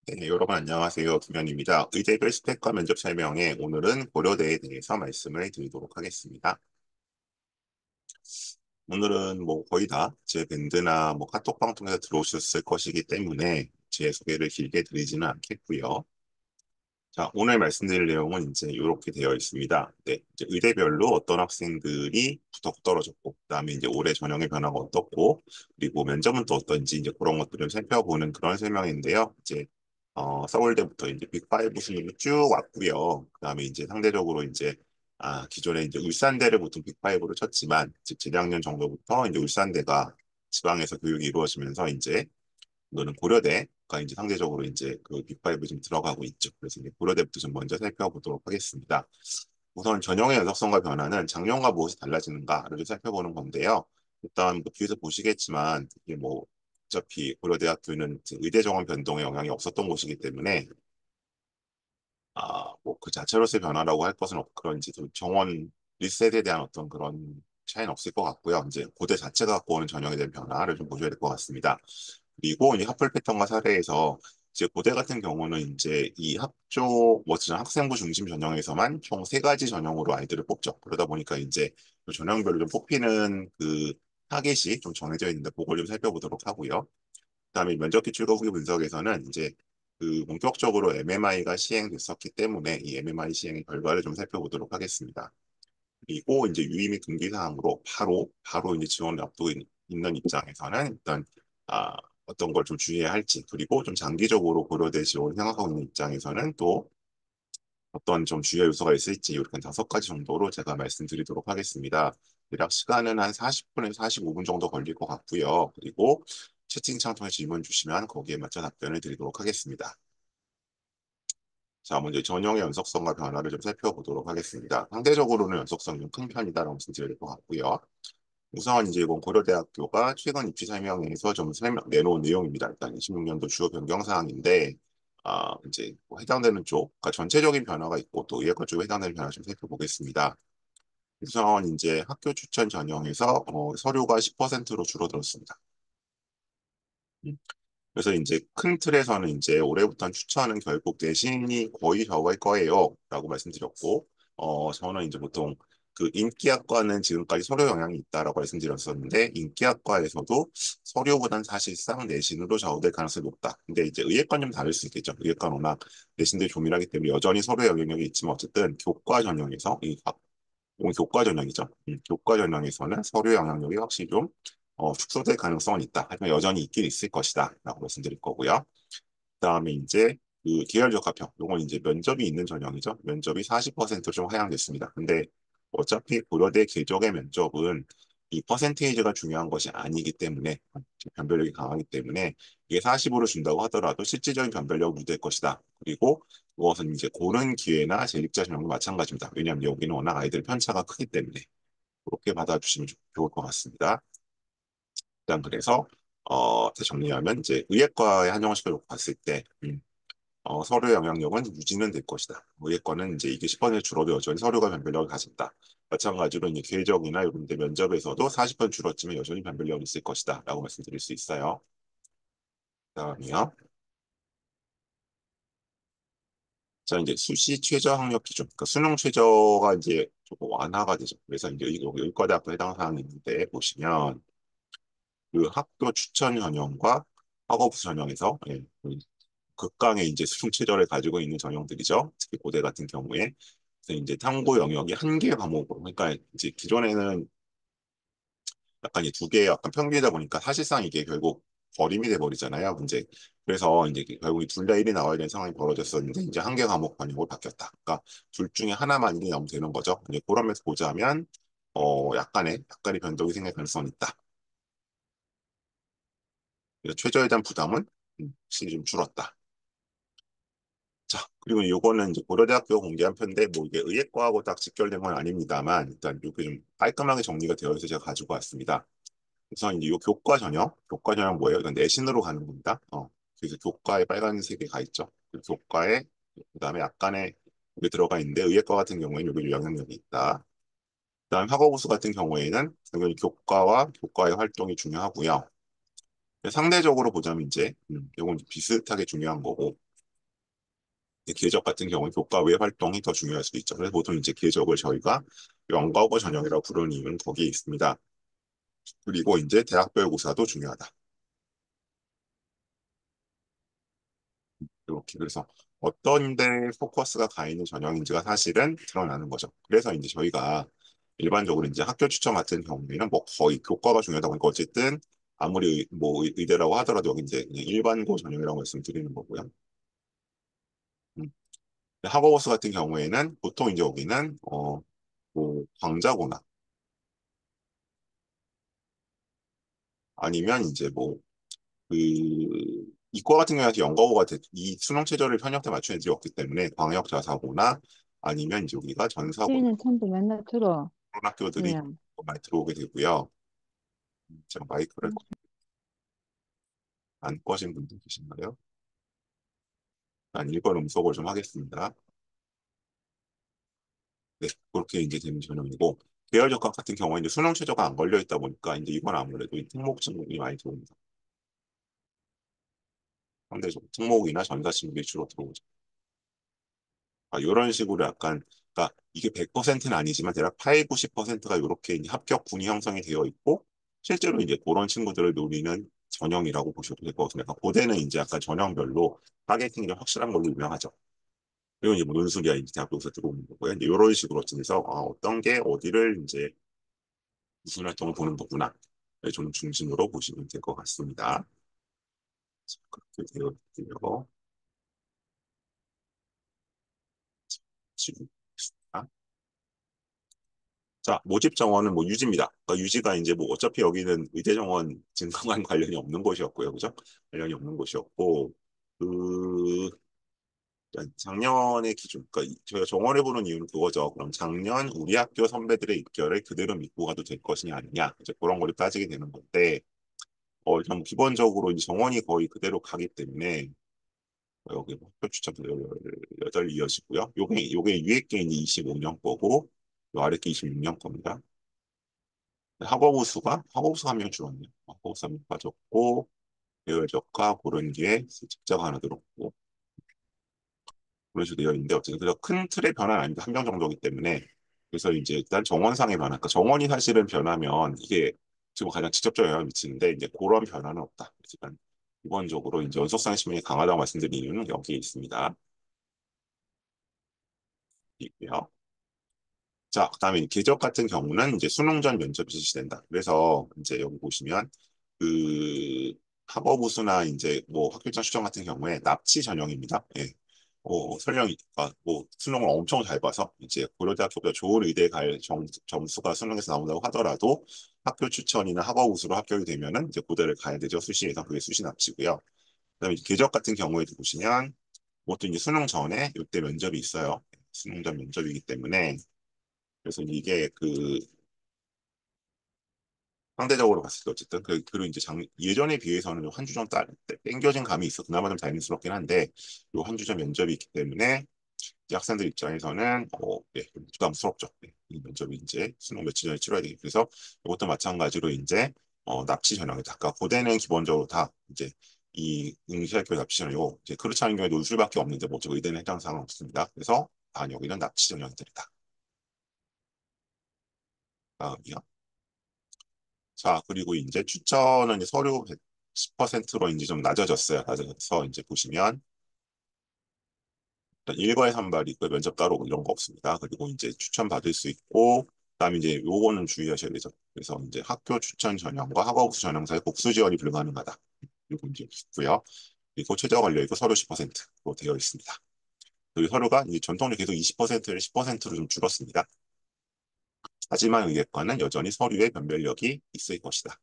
네, 여러분 안녕하세요. 김현입니다. 의대별 스펙과 면접 설명회 오늘은 고려대에 대해서 말씀을 드리도록 하겠습니다. 오늘은 뭐 거의 다 제 밴드나 뭐 카톡방 통해서 들어오셨을 것이기 때문에 제 소개를 길게 드리지는 않겠고요. 자, 오늘 말씀드릴 내용은 이제 이렇게 되어 있습니다. 네, 이제 의대별로 어떤 학생들이 더 떨어졌고, 그다음에 이제 올해 전형의 변화가 어떻고, 그리고 면접은 또 어떤지 이제 그런 것들을 살펴보는 그런 설명인데요. 이제 서울대부터 이제 빅5 순으로 쭉 왔고요. 그다음에 이제 상대적으로 이제 기존에 이제 울산대를 보통 빅5로 쳤지만, 즉 재작년 정도부터 이제 울산대가 지방에서 교육이 이루어지면서 이제 이거는 고려대가 이제 상대적으로 이제 그 빅5 좀 들어가고 있죠. 그래서 이제 고려대부터 좀 먼저 살펴보도록 하겠습니다. 우선 전형의 연속성과 변화는 작년과 무엇이 달라지는가를 좀 살펴보는 건데요. 일단 뭐 뒤에서 보시겠지만 이게 뭐 어차피 고려대학교는 이제 의대 정원 변동에 영향이 없었던 곳이기 때문에 뭐 그 자체로서의 변화라고 할 것은 없고 그런지 정원 리셋에 대한 어떤 그런 차이는 없을 것 같고요. 이제 고대 자체가 갖고 오는 전형에 대한 변화를 좀 보셔야 될 것 같습니다. 그리고 이 학풀 패턴과 사례에서 이제 고대 같은 경우는 이제 이 학교 뭐 학생부 중심 전형에서만 총 세 가지 전형으로 아이들을 뽑죠. 그러다 보니까 이제 그 전형별로 좀 뽑히는 그 타겟이 좀 정해져 있는데 그걸 좀 살펴보도록 하고요. 그다음에 면접 기출과 후기 분석에서는 이제 그 본격적으로 MMI가 시행됐었기 때문에 이 MMI 시행의 결과를 좀 살펴보도록 하겠습니다. 그리고 이제 유의 및 금기 사항으로 바로 이제 지원을 앞두고 있는 입장에서는 일단 아, 어떤 걸 좀 주의해야 할지 그리고 좀 장기적으로 고려될 지원을 생각하고 있는 입장에서는 또 어떤 좀 주요 요소가 있을지 이렇게 5가지 정도로 제가 말씀드리도록 하겠습니다. 대략 시간은 한 40분에서 45분 정도 걸릴 것 같고요. 그리고 채팅창 통해 질문 주시면 거기에 맞춰 답변을 드리도록 하겠습니다. 자, 먼저 전형의 연속성과 변화를 좀 살펴보도록 하겠습니다. 상대적으로는 연속성이 좀 큰 편이다라고 말씀드릴 것 같고요. 우선 이제 이번 고려대학교가 최근 입시 설명회에서 좀 설명 내놓은 내용입니다. 일단 26년도 주요 변경 사항인데 이제 뭐 해당되는 쪽, 그러니까 전체적인 변화가 있고 또 의학과 쪽에 해당되는 변화 좀 살펴보겠습니다. 우선 이제 학교 추천 전형에서 서류가 10%로 줄어들었습니다. 그래서 이제 큰 틀에서는 이제 올해부터는 추천은 결국 내신이 거의 적을 거예요라고 말씀드렸고, 저는 이제 보통 그 인기학과는 지금까지 서류 영향이 있다라고 말씀드렸었는데, 인기학과에서도 서류보단 사실상 내신으로 좌우될 가능성이 높다. 근데 이제 의예과는 좀 다를 수 있겠죠. 의예과는 워낙 내신들이 조밀하기 때문에 여전히 서류 영향력이 있지만 어쨌든 교과 전형에서 이건 교과 전형이죠. 교과 전형에서는 서류 영향력이 확실히 좀 축소될 가능성은 있다. 하지만 여전히 있긴 있을 것이다. 라고 말씀드릴 거고요. 그다음에 이제 그 계열적 합평. 이건 이제 면접이 있는 전형이죠. 면접이 40%좀 하향됐습니다. 근데 어차피 고려대 궤적의 면접은 이 퍼센테이지가 중요한 것이 아니기 때문에 변별력이 강하기 때문에 이게 40으로 준다고 하더라도 실질적인 변별력은 무될 것이다. 그리고 그것은 이제 고른 기회나 재직자 전형도 마찬가지입니다. 왜냐하면 여기는 워낙 아이들 편차가 크기 때문에 그렇게 받아주시면 좋을 것 같습니다. 일단 그래서 정리하면 이제 의예과에 한정식을 놓고 봤을 때 서류 영향력은 유지는 될 것이다. 의예과는 이제 이게 10% 줄어도 여전히 서류가 변별력을 가진다. 마찬가지로 이제 궤적이나 이런 데 면접에서도 40% 줄었지만 여전히 변별력이 있을 것이다. 라고 말씀드릴 수 있어요. 그다음이요. 자, 이제 수시 최저 학력 기준. 그러니까 수능 최저가 이제 조금 완화가 되죠. 그래서 이제 여기 의과대학교 해당 사항이 있는데 보시면 그 학교 추천 전형과 학업 전형에서 극강의 이제 수능 최저를 가지고 있는 전형들이죠. 특히 고대 같은 경우에. 그래서 이제 탐구 영역이 한 개 과목으로. 그러니까 이제 기존에는 약간 이 두 개 약간 평균이다 보니까 사실상 이게 결국 버림이 돼 버리잖아요. 문제. 그래서 이제 결국 둘 다 1이 나와야 되는 상황이 벌어졌었는데 이제 한 개 과목 반영으로 바뀌었다. 그러니까 둘 중에 하나만 1이 나오면 되는 거죠. 이제 그런 면에서 보자면 약간의 변동이 생길 가능성이 있다. 그래서 최저에 대한 부담은 확실히 좀 줄었다. 자, 그리고 요거는 이제 고려대학교 공개한 편인데 뭐 이게 의예과하고 딱 직결된 건 아닙니다만 일단 이렇게 좀 깔끔하게 정리가 되어 있어서 제가 가지고 왔습니다. 우선 이제 요 교과 전형 뭐예요? 이건 내신으로 가는 겁니다. 그래서 교과에 빨간색이 가 있죠. 그 교과에 그다음에 약간의 이게 들어가 있는데 의예과 같은 경우에는 여기 영향력이 있다. 그다음 학업우수 같은 경우에는 당연히 교과와 교과의 활동이 중요하고요. 상대적으로 보자면 이제 이건 비슷하게 중요한 거고 궤적 같은 경우는 교과 외 활동이 더 중요할 수도 있죠. 그래서 보통 이제 궤적을 저희가 연가고 전형이라고 부르는 이유는 거기에 있습니다. 그리고 이제 대학별 고사도 중요하다. 이렇게 그래서 어떤 데 포커스가 가 있는 전형인지가 사실은 드러나는 거죠. 그래서 이제 저희가 일반적으로 이제 학교 추천 같은 경우에는 뭐 거의 교과가 중요하다 보니까 어쨌든 아무리 뭐 의대라고 하더라도 여기 이제 그냥 일반고 전형이라고 말씀드리는 거고요. 음. 학어버스 같은 경우에는 보통 이제 여기는 뭐 광자고나 아니면 이제 뭐 그 이과 같은 경우에 연가고가 이 수능 체제를 현역 때 맞춘 애들이 없기 때문에 광역 자사고나 아니면 이제 여기가 전사고 시인은 턴도 맨날 들어. 그런 학교들이 그냥. 많이 들어오게 되고요. 제가 마이크를 안 꺼신 분들 계신가요? 난 1번 음속을 좀 하겠습니다. 네, 그렇게 이제 되는 전형이고 계열 적합 같은 경우에 이제 수능 최저가 안 걸려 있다 보니까 이제 이건 아무래도 이 특목 친목이 많이 들어옵니다. 상대적으로 특목이나 전사 친목이 주로 들어오죠. 이런 식으로 약간 그러니까 이게 100%는 아니지만 대략 8, 90%가 이렇게 이제 합격군이 형성이 되어 있고 실제로 이제 그런 친구들을 노리는 전형이라고 보셔도 될 것 같습니다. 그러니까 고대는 이제 약간 전형별로 타겟팅이 좀 확실한 걸로 유명하죠. 그리고 이제 뭐 논술이야 이제 대학교에서 들어오는 거고요. 이제 이런 식으로 해서 어떤 게 어디를 이제 무슨 활동을 보는 거구나. 좀 중심으로 보시면 될 것 같습니다. 자, 그렇게 되어 있고요. 지금 자, 모집 정원은 뭐 유지입니다. 그러니까 유지가 이제 뭐 어차피 여기는 의대 정원 증강관 관련이 없는 곳이었고요. 그죠? 관련이 없는 곳이었고, 그, 작년의 기준, 그러니까 저희가 정원해 보는 이유는 그거죠. 그럼 작년 우리 학교 선배들의 입결을 그대로 믿고 가도 될 것이냐 아니냐. 이제 그런 거를 따지게 되는 건데, 좀 기본적으로 이제 정원이 거의 그대로 가기 때문에, 여기 뭐 학교 추천 18 이어지고요. 요게 위에 게 이제 25년 거고, 요 아래 게 26년 겁니다. 학업우수가 한 명 줄었네요. 학업우수 한 명 빠졌고 계열적과 고른 뒤에 직자가 하나 들었고 그런 식으로 되어 있는데 어쨌든 그래서 큰 틀의 변화는 아닙니다. 한 명 정도이기 때문에 그래서 이제 일단 정원상의 변화, 그러니까 정원이 사실은 변하면 이게 지금 가장 직접적 영향을 미치는데 이제 그런 변화는 없다. 일단 기본적으로 이제 연속성 시민이 강하다고 말씀드린 이유는 여기에 있습니다. 있고요. 자, 그다음에 계적 같은 경우는 이제 수능 전 면접이 실시된다. 그래서 이제 여기 보시면 그 학업우수나 이제 뭐 학교장 추정 같은 경우에 납치 전형입니다. 예. 설령 뭐 수능을 엄청 잘 봐서 이제 고려대학교보다 좋은 의대에 갈 점수가 수능에서 나온다고 하더라도 학교 추천이나 학업우수로 합격이 되면은 이제 고대를 가야 되죠. 수시에서 그게 수시 납치고요. 그다음에 이제 계적 같은 경우에도 보시면 보통 이제 수능 전에 이때 면접이 있어요. 수능 전 면접이기 때문에 그래서 이게 그 상대적으로 봤을 때 어쨌든 그리고 이제 예전에 비해서는 한 주 전 땡겨진 감이 있어 그나마 좀 다행스럽긴 한데 요 한 주 전 면접이 있기 때문에 이제 학생들 입장에서는 예, 좀 부담스럽죠. 예, 이 면접이 이제 수능 며칠 전에 치러야 되기 그래서 이것도 마찬가지로 이제 납치 전형이다. 그러니까 고대는 기본적으로 다 이제 이 응시학교 납치 전형이고 이제 그렇지 않은 경우에 논술밖에 없는데 뭐 저 의대는 해당 사항은 없습니다. 그래서 여기는 납치 전형들이다. 다음이요. 자, 그리고 이제 추천은 이제 서류 10%로 이제 좀 낮아졌어요. 낮아져서 이제 보시면 일단 일과의 산발이 있고 면접 따로 이런 거 없습니다. 그리고 이제 추천 받을 수 있고 그다음에 이제 요거는 주의하셔야 되죠. 그래서 이제 학교 추천 전형과 학업수 전형 사이 복수 지원이 불가능하다. 이거 이제 있고요. 그리고 최저 관료이고 서류 10%로 되어 있습니다. 그리고 서류가 이제 전통적으로 계속 20%를 10%로 좀 줄었습니다. 하지만 의예과는 여전히 서류에 변별력이 있을 것이다.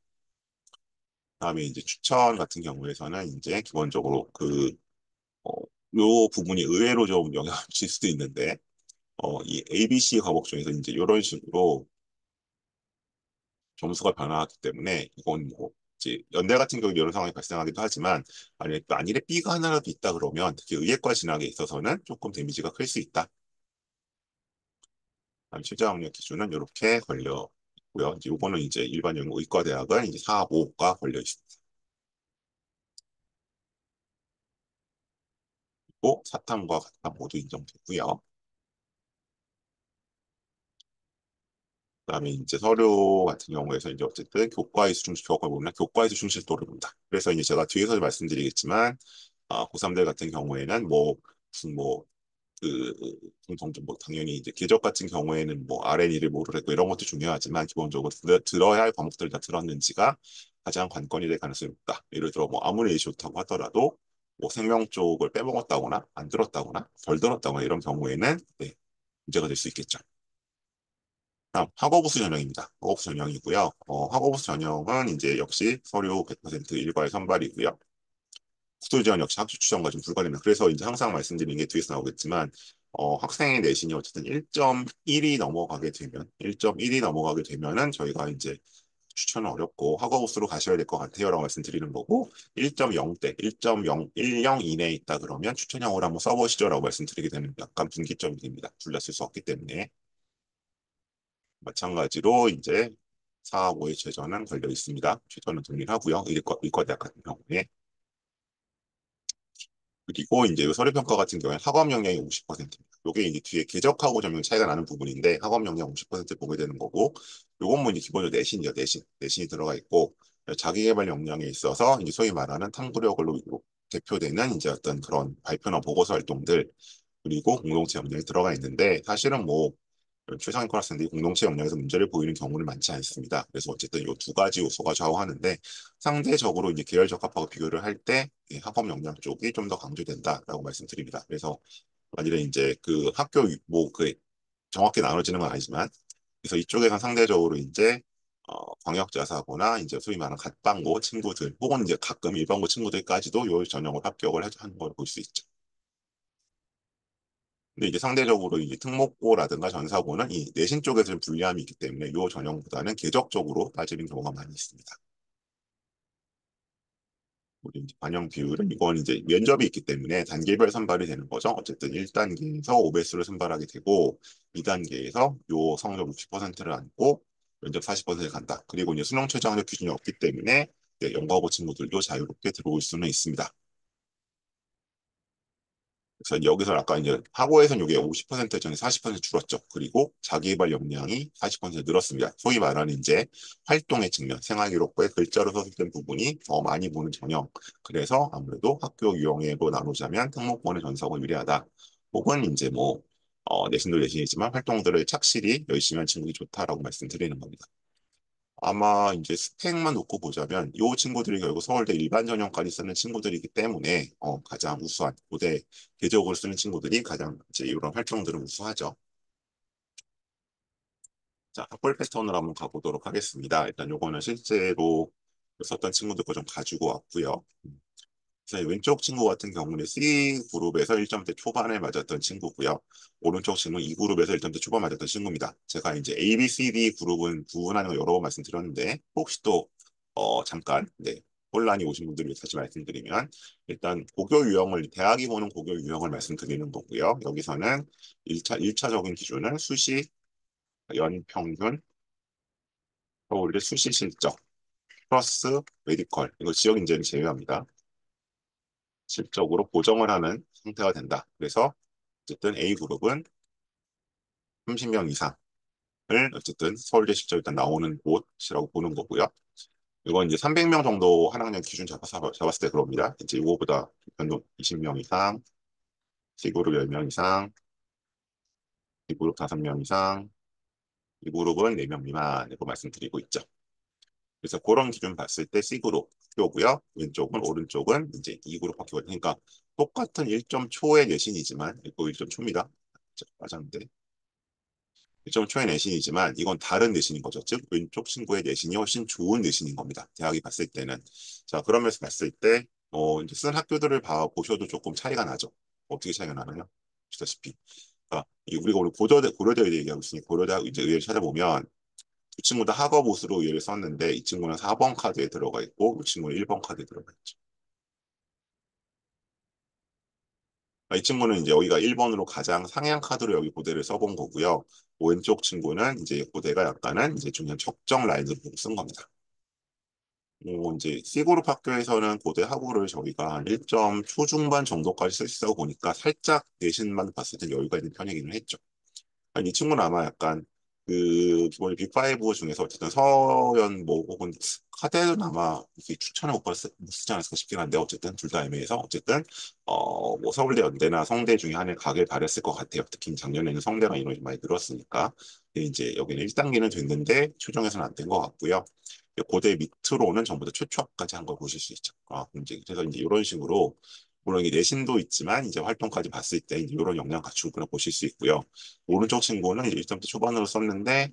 다음에 이제 추천 같은 경우에서는 이제 기본적으로 어, 요 부분이 의외로 좀 영향을 줄 수도 있는데, 이 ABC 과목 중에서 이제 이런 식으로 점수가 변화하기 때문에 이건 뭐 이제 연대 같은 경우 이런 상황이 발생하기도 하지만 만일에 B가 하나라도 있다 그러면 특히 의예과 진학에 있어서는 조금 데미지가 클 수 있다. 다음 최저 학력 기준은 이렇게 걸려 있고요. 이제 요거는 이제 일반 의과 대학은 이제 4, 5가 걸려 있습니다. 또 사탐과 가탐 모두 인정되고요. 그다음에 이제 서류 같은 경우에서 이제 어쨌든 교과의 수준실 교과를 보면 교과의 수준실도를 본다. 그래서 이제 제가 뒤에서 말씀드리겠지만 고3들 같은 경우에는 뭐 무슨 뭐 그 공통점 뭐 당연히 이제 계적 같은 경우에는 뭐 R&E를 모르겠고 이런 것도 중요하지만 기본적으로 들어야 할 과목들을 다 들었는지가 가장 관건이 될 가능성이 높다. 예를 들어 뭐 아무리 좋다고 하더라도 뭐 생명 쪽을 빼먹었다거나 안 들었다거나 덜 들었다거나 이런 경우에는 네, 문제가 될 수 있겠죠. 다음 학업우수 전형입니다. 학업우수 전형이고요. 학업우수 전형은 이제 역시 서류 100% 일괄 선발이고요. 국토 지원 역시 학교 추천과 좀 불가능합니다. 그래서 이제 항상 말씀드리는 게 뒤에서 나오겠지만 학생의 내신이 어쨌든 1.1이 넘어가게 되면 1.1이 넘어가게 되면은 저희가 이제 추천은 어렵고 학업우수로 가셔야 될 것 같아요라고 말씀드리는 거고 1.0대 1.010 이내에 있다 그러면 추천형으로 한번 써보시죠라고 말씀드리게 되는 약간 분기점이 됩니다. 둘 다 쓸 수 없기 때문에 마찬가지로 이제 4, 5의 최저는 걸려 있습니다. 최저는 동일하고요. 의과대학 같은 경우에 그리고 이제 서류평가 같은 경우에 학업 역량이 50%입니다. 이게 이제 뒤에 계적하고 점용 차이가 나는 부분인데 학업 역량 50% 보게 되는 거고 요건 뭐 이제 기본적으로 내신이요. 내신이 들어가 있고 자기계발 역량에 있어서 이제 소위 말하는 탐구력으로 대표되는 이제 어떤 그런 발표나 보고서 활동들 그리고 공동체 역량이 들어가 있는데 사실은 뭐 최상위 클래스인데 공동체 역량에서 문제를 보이는 경우는 많지 않습니다. 그래서 어쨌든 이 두 가지 요소가 좌우하는데 상대적으로 이제 계열 적합하고 비교를 할 때 학업 역량 쪽이 좀 더 강조된다라고 말씀드립니다. 그래서 만일에 이제 그 학교 뭐 그 정확히 나눠지는 건 아니지만 그래서 이쪽에선 상대적으로 이제 광역자사고나 이제 소위 말하는 갓방고 친구들 혹은 이제 가끔 일반고 친구들까지도 요 전형을 합격을 하는 걸 볼 수 있죠. 근데 이제 상대적으로 이제 특목고라든가 전사고는 이 내신 쪽에서 좀 불리함이 있기 때문에 이 전형보다는 계적적으로 따지는 경우가 많이 있습니다. 우리 이제 반영 비율은 이건 이제 면접이 있기 때문에 단계별 선발이 되는 거죠. 어쨌든 1단계에서 5배수를 선발하게 되고 2단계에서 요 성적 60%를 안고 면접 40%를 간다. 그리고 이제 수능 최저 학력 기준이 없기 때문에 연구하고 친구들도 자유롭게 들어올 수는 있습니다. 그래서 여기서 아까 이제 학고에서는 이게 50% 전에 40% 줄었죠. 그리고 자기개발 역량이 40% 늘었습니다. 소위 말하는 이제 활동의 측면, 생활기록부에 글자로 서술된 부분이 더 많이 보는 전형. 그래서 아무래도 학교 유형으로 나누자면 특목고의 전사가 유리하다. 혹은 이제 뭐 내신도 내신이지만 활동들을 착실히 열심히 한 친구들이 좋다라고 말씀드리는 겁니다. 아마 이제 스펙만 놓고 보자면 이 친구들이 결국 서울대 일반 전형까지 쓰는 친구들이기 때문에 가장 우수한 고대 계적으로 쓰는 친구들이 가장 이제 이런 활동들은 우수하죠. 자, 학벌 패턴으로 한번 가보도록 하겠습니다. 일단 요거는 실제로 썼던 친구들 거 좀 가지고 왔고요. 그래서 왼쪽 친구 같은 경우는 C그룹에서 1점대 초반에 맞았던 친구고요. 오른쪽 친구는 E그룹에서 1점대 초반 맞았던 친구입니다. 제가 이제 A, B, C, D 그룹은 구분하는 거 여러 번 말씀드렸는데 혹시 또 잠깐 혼란이 오신 분들을 위해서 다시 말씀드리면 일단 고교 유형을 대학이 보는 고교 유형을 말씀드리는 거고요. 여기서는 1차적인 기준은 수시, 연평균, 서울대 수시 실적, 플러스 메디컬 이거 지역 인재는 제외합니다. 실적으로 보정을 하는 상태가 된다. 그래서 어쨌든 A그룹은 30명 이상을 어쨌든 서울대 실적 일단 나오는 곳이라고 보는 거고요. 이건 이제 300명 정도 한 학년 기준 잡았을 때 그럽니다. 이제 이거보다 변동 20명 이상, C그룹 10명 이상, B그룹 5명 이상, E그룹은 4명 미만 이렇게 말씀드리고 있죠. 그래서 그런 기준 봤을 때 C그룹 학교고요. 왼쪽은 오른쪽은 이제 E그룹 학교가 되니까 똑같은 1점 초의 내신이지만 이거 1점 초입니다. 맞았는데 1점 초의 내신이지만 이건 다른 내신인 거죠. 즉 왼쪽 친구의 내신이 훨씬 좋은 내신인 겁니다. 대학이 봤을 때는. 자 그러면서 봤을 때 이제 쓴 학교들을 보셔도 조금 차이가 나죠. 어떻게 차이가 나나요? 보시다시피 우리가 오늘 고려대에 얘기하고 있으니 고려대학 이제 의뢰를 찾아보면 두 친구 다 학업 우수로 의뢰를 썼는데 이 친구는 4번 카드에 들어가 있고 이 친구는 1번 카드에 들어가 있죠. 이 친구는 이제 여기가 1번으로 가장 상향 카드로 여기 고대를 써본 거고요. 왼쪽 친구는 이제 고대가 약간은 이제 좀 그냥 적정 라인으로 보고 쓴 겁니다. 이제 C그룹 학교에서는 고대 학우를 저희가 한 1점 초중반 정도까지 쓸 수 있다고 보니까 살짝 내신만 봤을 때 여유가 있는 편이기는 했죠. 아니, 이 친구는 아마 약간 그 기본 빅5 중에서 어쨌든 서연 뭐 혹은 카드는 아마 이게 추천을 못 쓰지 않았을까 싶긴 한데 어쨌든 둘 다 애매해서 어쨌든 뭐 서울대 연대나 성대 중에 하나에 가길 바랬을 것 같아요. 특히 작년에는 성대가 인원이 많이 늘었으니까. 근데 이제 여기는 1단계는 됐는데 최종에서는 안 된 것 같고요. 고대 밑으로는 전부 다 최초까지 한 걸 보실 수 있죠. 이제 그래서 이제 이런 식으로 물론 이게 내신도 있지만 이제 활동까지 봤을 때 이제 이런 역량 갖추고 그런 보실 수 있고요. 오른쪽 친구는 이제 1점대 초반으로 썼는데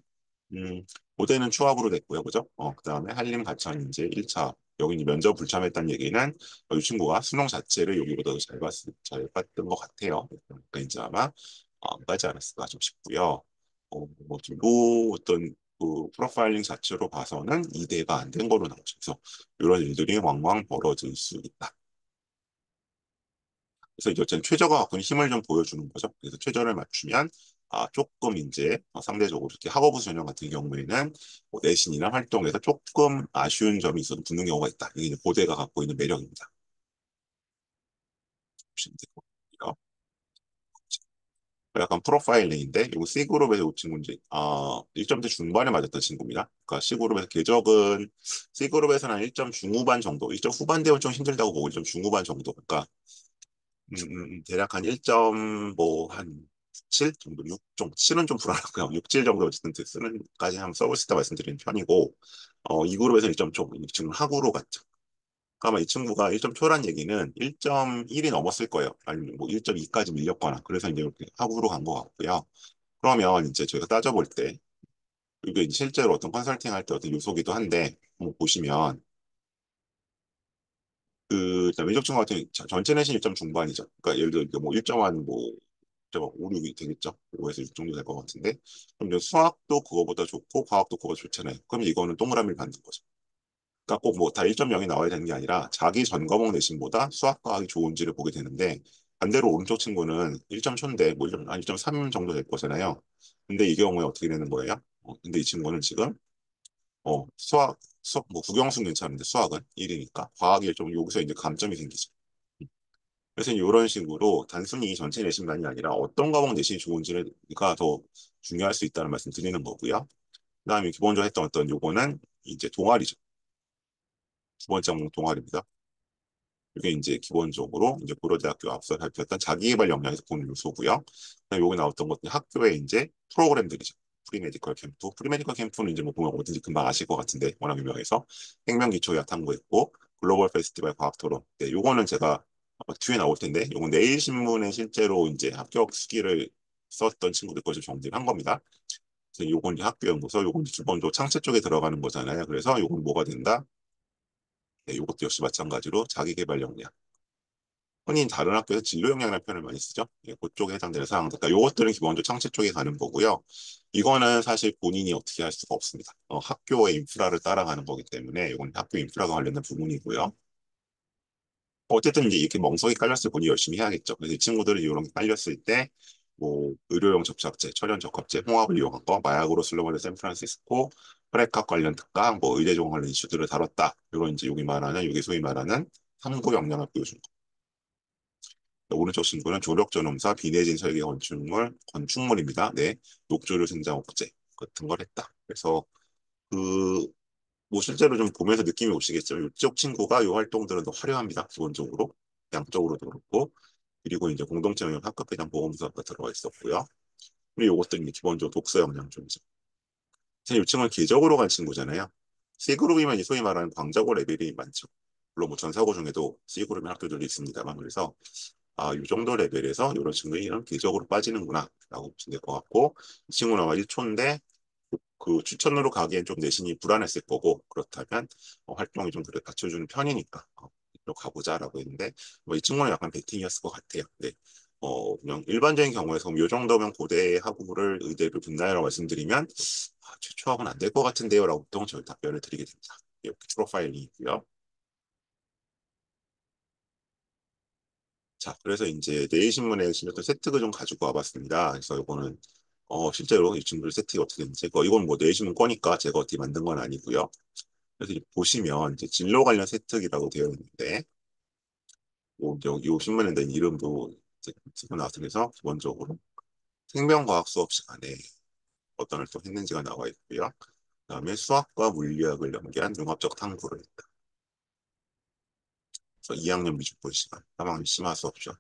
음, 고대는 추합으로 됐고요. 그죠? 그다음에 한림 가천 이제 1차 여기 이제 면접 불참했다는 얘기는 이 친구가 수능 자체를 여기보다 더 잘 봤던 것 같아요. 그러니까 이제 아마 안 가지 않았을까 좀 싶고요. 뭐좀 어떤 그 프로파일링 자체로 봐서는 2대가 안 된 거로 나오죠. 그래서 이런 일들이 왕왕 벌어질 수 있다. 그래서 이제 어쨌든 최저가 갖고 있는 힘을 좀 보여주는 거죠. 그래서 최저를 맞추면 조금 이제 상대적으로 이렇게 학업부 전형 같은 경우에는 뭐 내신이나 활동에서 조금 아쉬운 점이 있어도 붙는 경우가 있다. 이게 이제 고대가 갖고 있는 매력입니다. 보시면 되고요. 약간 프로파일링인데 이거 C그룹에서 이 친구 이제 1점대 중반에 맞았던 친구입니다. 그러니까 C그룹에서 궤적은 C그룹에서는 한 1점 중후반 정도, 1점 후반 되면 좀 힘들다고 보고 1점 중후반 정도. 그러니까 대략 한 1점 뭐한 7 정도, 6 정도, 7은 좀 불안하고요. 6, 7 정도 어쨌든 쓰는까지 한번 써볼 수 있다 말씀드리는 편이고, 이 그룹에서 1점 초, 지금 하구로 갔죠. 아마 이 친구가 1점 초란 얘기는 1.1이 넘었을 거예요. 아니면 뭐 1.2까지 밀렸거나. 그래서 이제 이렇게 하구로 간 것 같고요. 그러면 이제 저희가 따져볼 때, 이게 이제 실제로 어떤 컨설팅 할 때 어떤 요소기도 한데, 한번 보시면, 일단 외적증 같은 전체 내신 1점 중반이죠. 그러니까 예를 들어 뭐 1점 뭐 5, 6이 되겠죠. 5에서 6 정도 될 것 같은데. 그럼 이제 수학도 그거보다 좋고 과학도 그거보다 좋잖아요. 그럼 이거는 동그라미를 받는 거죠. 그러니까 꼭 뭐 다 1.0이 나와야 되는 게 아니라 자기 전 과목 내신보다 수학 과학이 좋은지를 보게 되는데 반대로 오른쪽 친구는 1점 초인데 뭐 1.3 정도 될 거잖아요. 근데 이 경우에 어떻게 되는 거예요? 근데 이 친구는 지금 수학 뭐 국영수는 괜찮은데 수학은 1이니까 과학이 좀 여기서 이제 감점이 생기죠. 그래서 이런 식으로 단순히 전체 내신만이 아니라 어떤 과목 내신이 좋은지가 더 중요할 수 있다는 말씀 드리는 거고요. 그다음에 기본적으로 했던 어떤 요거는 이제 동아리죠. 두 번째 항목 동아리입니다. 이게 이제 기본적으로 이제 고려대학교 앞서 살폈던 자기개발 역량에서 보는 요소고요. 그다음에 여기 나왔던 것들이 학교의 이제 프로그램들이죠. 프리메디컬 캠프. 프리메디컬 캠프는 이제 뭐 보면 어딘지 금방 아실 것 같은데 워낙 유명해서 생명기초의학 탐구했고 글로벌 페스티벌 과학 토론. 네, 요거는 제가 뒤에 나올 텐데 요건 내일 신문에 실제로 이제 합격 수기를 썼던 친구들 것을 정리를 한 겁니다. 그래서 요건 이제 학교 연구소, 요건 이제 기본적으로 창체 쪽에 들어가는 거잖아요. 그래서 요건 뭐가 된다? 네, 요것도 역시 마찬가지로 자기개발 역량. 흔히 다른 학교에서 진로 역량이라는 표현을 많이 쓰죠. 예, 그쪽에 해당되는 사항들. 그러니까 요것들은 기본적으로 창체 쪽에 가는 거고요. 이거는 사실 본인이 어떻게 할 수가 없습니다. 학교의 인프라를 따라가는 거기 때문에 이건 학교 인프라가 관련된 부분이고요. 어쨌든 이제 이렇게 멍석이 깔렸을 뿐이 열심히 해야겠죠. 그래서 이 친구들은 이런 게 깔렸을 때, 뭐, 의료용 접착제, 천연 적합제, 홍합을 이용한 거, 마약으로 슬로건의 샌프란시스코, 혈액학 관련 특강, 뭐, 의대조항 관련 이슈들을 다뤘다. 이런 이제 여기 말하는, 여기 소위 말하는 탐구 역량을 보여준 거. 오른쪽 친구는 조력전용사, 비내진 설계 건축물입니다. 네, 녹조류 생장 억제 같은 걸 했다. 그래서 그 뭐 실제로 좀 보면서 느낌이 오시겠지만 이쪽 친구가 이 활동들은 더 화려합니다. 기본적으로 양적으로도 그렇고 그리고 이제 공동체 영역 학급회장 보험사가 들어가 있었고요. 그리고 이것도 이제 기본적으로 독서 역량 좀이죠. 사실 이 친구는 기적으로 간 친구잖아요. C그룹이면 소위 말하는 광자고 레벨이 많죠. 물론 뭐 전사고 중에도 C그룹의 학교들도 있습니다만 그래서 이 정도 레벨에서 이런 친구들이 이런 기적으로 빠지는구나 라고 보시면 될 것 같고 이 친구는 아마 1초인데 그 추천으로 가기엔 좀 내신이 불안했을 거고 그렇다면 활동이 좀 그래 받쳐주는 편이니까 이로 가보자라고 했는데 뭐 이 친구는 약간 베팅이었을 것 같아요. 네. 그냥 일반적인 경우에서 이 정도면 고대 학부를 의대를 붙나요라고 말씀드리면 최초학은 안 될 것 같은데요라고 보통 저희 답변을 드리게 됩니다. 이렇게 프로파일링이고요. 자, 그래서 이제 내일신문에 실렸던 세트를 좀 가지고 와봤습니다. 그래서 이거는 실제로 이 친구들 세트가 어떻게 되는지 이건 뭐 내일신문 거니까 제가 어떻게 만든 건 아니고요. 그래서 이제 보시면 이제 진로 관련 세특이라고 되어 있는데 뭐 여기 요 신문에 대한 이름도 이제 쓰고 나서 그래서 기본적으로 생명과학 수업 시간에 어떤 활동 했는지가 나와 있고요. 그다음에 수학과 물리학을 연계한 융합적 탐구를 했다. 그래서 2학년 미적분 시간, 3학년 심화 수업 시간.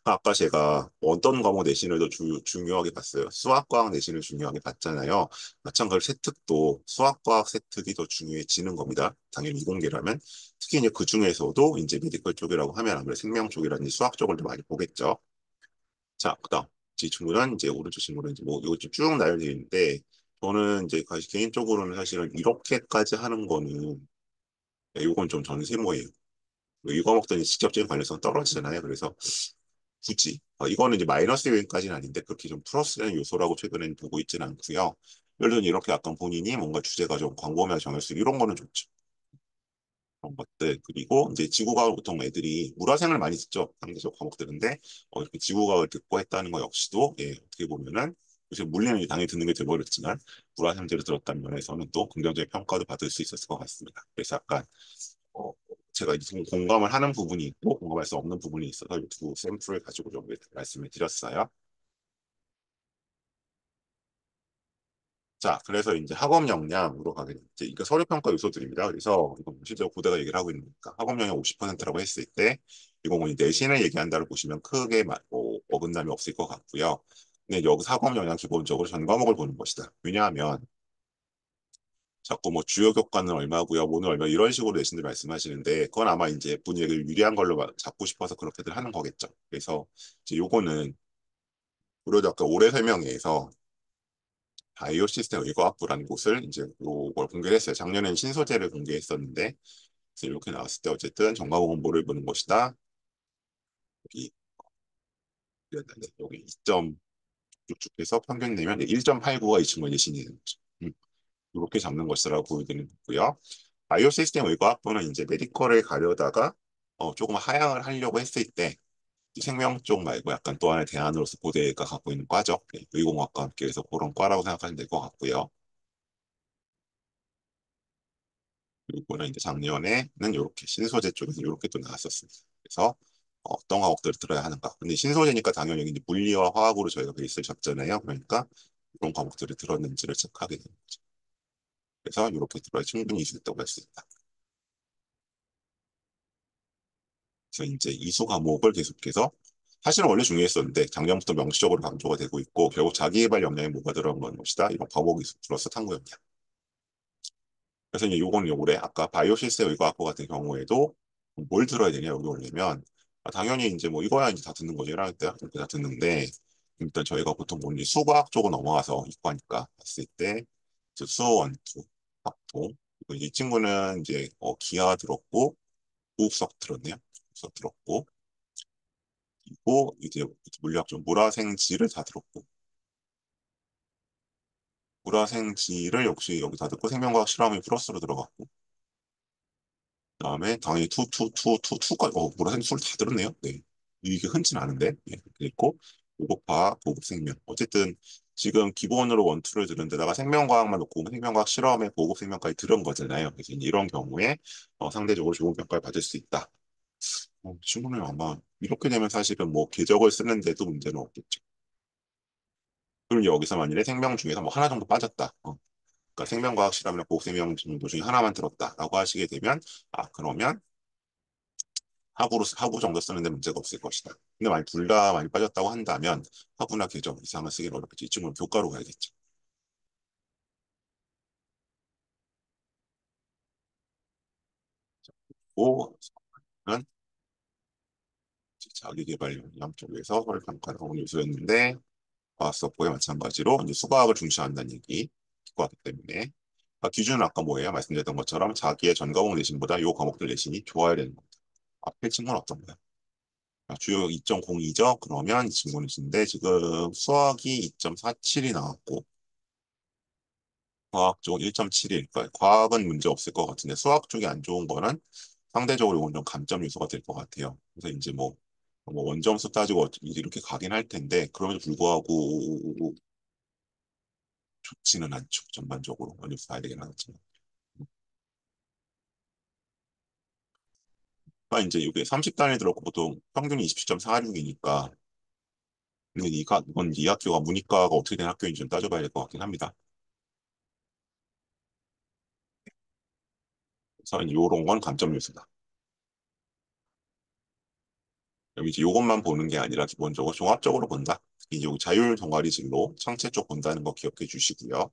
아까 제가 어떤 과목 내신을 더 중요하게 봤어요. 수학과학 내신을 중요하게 봤잖아요. 마찬가지로 세특도 수학과학 세특이 더 중요해지는 겁니다. 당연히 이공계라면. 특히 이제 그 중에서도 이제 메디컬 쪽이라고 하면 아무래도 생명 쪽이라든지 수학 쪽을 더 많이 보겠죠. 자, 그다음 이 친구는 이제 오른쪽 친구는 이제 뭐 이거 쭉 나열되어 있는데 저는 이제 개인적으로는 사실은 이렇게까지 하는 거는 이건 좀 저는 세모예요. 이거 먹더니 직접적인 관련성 떨어지잖아요. 그래서 굳이 이거는 이제 마이너스 요인까지는 아닌데 그렇게 좀 플러스라는 요소라고 최근에는 보고 있지는 않고요. 예를 들면 이렇게 약간 본인이 뭔가 주제가 좀 광범위하게 정했을 이런 거는 좋죠. 그런 것들 그리고 이제 지구과학 보통 애들이 물화생을 많이 듣죠. 상대적 과목들인데 이렇게 지구과학을 듣고 했다는 거 역시도 예, 어떻게 보면은 요새 물리는 이제 당연히 듣는 게 돼버렸지만 물화생제를 들었다는 면에서는 또 긍정적인 평가도 받을 수 있었을 것 같습니다. 그래서 약간 어, 제가 이제 공감을 하는 부분이 있고 공감할 수 없는 부분이 있어서 이 두 샘플을 가지고 좀 말씀을 드렸어요. 자, 그래서 이제 학업 역량으로 가게 되죠. 이제 이거 서류 평가 요소들입니다. 그래서 이거 실제로 고대가 얘기를 하고 있는 거니까 학업 역량 50%라고 했을 때 이거 뭐 내신을 얘기한다고 보시면 크게 뭐 어긋남이 없을 것 같고요. 근데 여기서 학업 역량 기본적으로 전 과목을 보는 것이다. 왜냐하면 자꾸 뭐 주요 교과는 얼마고요, 뭐는 얼마 이런 식으로 내신들 말씀하시는데 그건 아마 이제 분위기를 유리한 걸로 잡고 싶어서 그렇게들 하는 거겠죠. 그래서 이제 요거는 우리도 아까 올해 설명회에서 바이오 시스템 의과학부라는 곳을 이제 요걸 공개를 했어요. 작년에는 신소재를 공개했었는데 그래서 이렇게 나왔을 때 어쨌든 정과목 공부를 보는 것이다. 여기 여기 2점 쭉쭉해서 평균 내면 1.89가 이 친구의 내신이 되는 거죠. 이렇게 잡는 것이라고 보여드리는 거고요. 바이오 시스템 의과학부는 이제 메디컬을 가려다가 조금 하향을 하려고 했을 때 생명 쪽 말고 약간 또 하나의 대안으로서 고대가 갖고 있는 과죠. 네, 의공학과 함께 해서 그런 과라고 생각하시면 될 것 같고요. 그리고는 이제 작년에는 이렇게 신소재 쪽에서 이렇게 또 나왔었습니다. 그래서 어떤 과목들을 들어야 하는가. 근데 신소재니까 당연히 이제 물리와 화학으로 저희가 베이스를 잡잖아요. 그러니까 이런 과목들을 들었는지를 체크하게 되는 거죠. 그래서 이렇게 들어야 충분히 있을 있다고 할 수 있다. 그래서 이제 이수 과목을 계속해서 사실은 원래 중요했었는데 작년부터 명시적으로 강조가 되고 있고 결국 자기개발 역량에 뭐가 들어간 것이다. 이런 과목이 플러스 탐구 역량. 그래서 이제 요거는 올해 아까 바이오시스템 의과학부 같은 경우에도 뭘 들어야 되냐 여기 올리면 당연히 이제 뭐 이거야 이제 다 듣는 거죠. 1학년 때 이렇게 다 듣는데 일단 저희가 보통 뭐니 수과학 쪽으로 넘어가서 이과니까 봤을 때 이제 수원투, 합동 그리고 이 친구는 이제 기하 들었고 호흡석 들었네요. 호흡석 들었고 그리고 이제 물리학 좀 물화생지를 다 들었고 물화생지를 역시 여기 다 듣고 생명과학 실험이 플러스로 들어갔고 그다음에 당연히 투까지 보라색 술다 들었네요. 네. 이게 흔치는 않은데. 예. 그리고 고급화학, 고급생명. 어쨌든 지금 기본으로 원투를 들은 데다가 생명과학만 놓고 생명과학 실험에 고급 생명까지 들은 거잖아요. 그래서 이런 경우에 상대적으로 좋은 평가를 받을 수 있다. 친구는 아마 이렇게 되면 사실은 뭐 궤적을 쓰는데도 문제는 없겠죠. 그럼 여기서 만일에 생명 중에서 뭐 하나 정도 빠졌다. 그러니까 생명과학 실험이나 고급생명 정도 중에 하나만 들었다라고 하시게 되면 그러면 하부 정도 쓰는데 문제가 없을 것이다. 근데 만약 둘 다 많이 빠졌다고 한다면 하부나 계정 이상을 쓰기는 어렵겠지. 이 친구는 교과로 가야겠죠. 그리고 는 자기개발 역량 쪽에서 설평가를 하는 요소였는데 과학수업고에 마찬가지로 이제 수과학을 중시한다는 얘기 듣고 왔기 때문에 기준은 아까 뭐예요? 말씀드렸던 것처럼 자기의 전 과목 내신보다 요 과목들 내신이 좋아야 되는 겁니다. 앞에 친구는 어떤가요? 주요 2.02죠? 그러면 이 친구는 인데 지금 수학이 2.47이 나왔고 과학 쪽 1.71. 그러니까 과학은 문제 없을 것 같은데 수학 쪽이 안 좋은 거는 상대적으로 이건 좀 감점 요소가 될 것 같아요. 그래서 이제 뭐 원점수 따지고 이렇게 가긴 할 텐데 그럼에도 불구하고 좋지는 않죠. 전반적으로 원점수 봐야 되긴 하겠지만. 이제 이게 30단위 들었고 보통 평균이 27.46이니까 근데 이건 이 학교가 문이과가 어떻게 된 학교인지 좀 따져봐야 될 것 같긴 합니다. 그래서 이런 건 감점 요소다. 그럼 이제 이것만 보는 게 아니라 기본적으로 종합적으로 본다. 이제 자율 동아리 진로 창체 쪽 본다는 거 기억해 주시고요.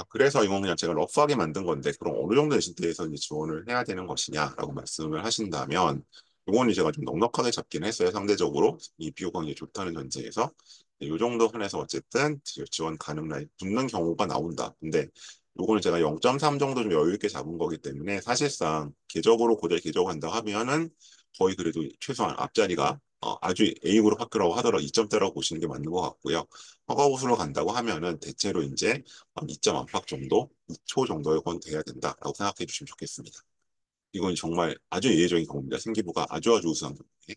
그래서 이건 그냥 제가 러프하게 만든 건데 그럼 어느 정도의 시대에서 이제 지원을 해야 되는 것이냐라고 말씀을 하신다면 이거는 제가 좀 넉넉하게 잡긴 했어요. 상대적으로 이 비교가 이제 좋다는 전제에서 이 정도 선에서 어쨌든 지원 가능 라인 붙는 경우가 나온다. 근데 요거는 제가 0.3 정도 좀 여유 있게 잡은 거기 때문에 사실상 궤적으로 고대 궤적을 한다 하면은 거의 그래도 최소한 앞자리가 아주 A그룹 학교라고 하더라도 2점대라고 보시는 게 맞는 것 같고요. 허가 우수로 간다고 하면은 대체로 이제 한 2점 안팎 정도, 2초 정도의 건 돼야 된다라고 생각해 주시면 좋겠습니다. 이건 정말 아주 예외적인 경우입니다. 생기부가 아주 아주 우수한 경우에.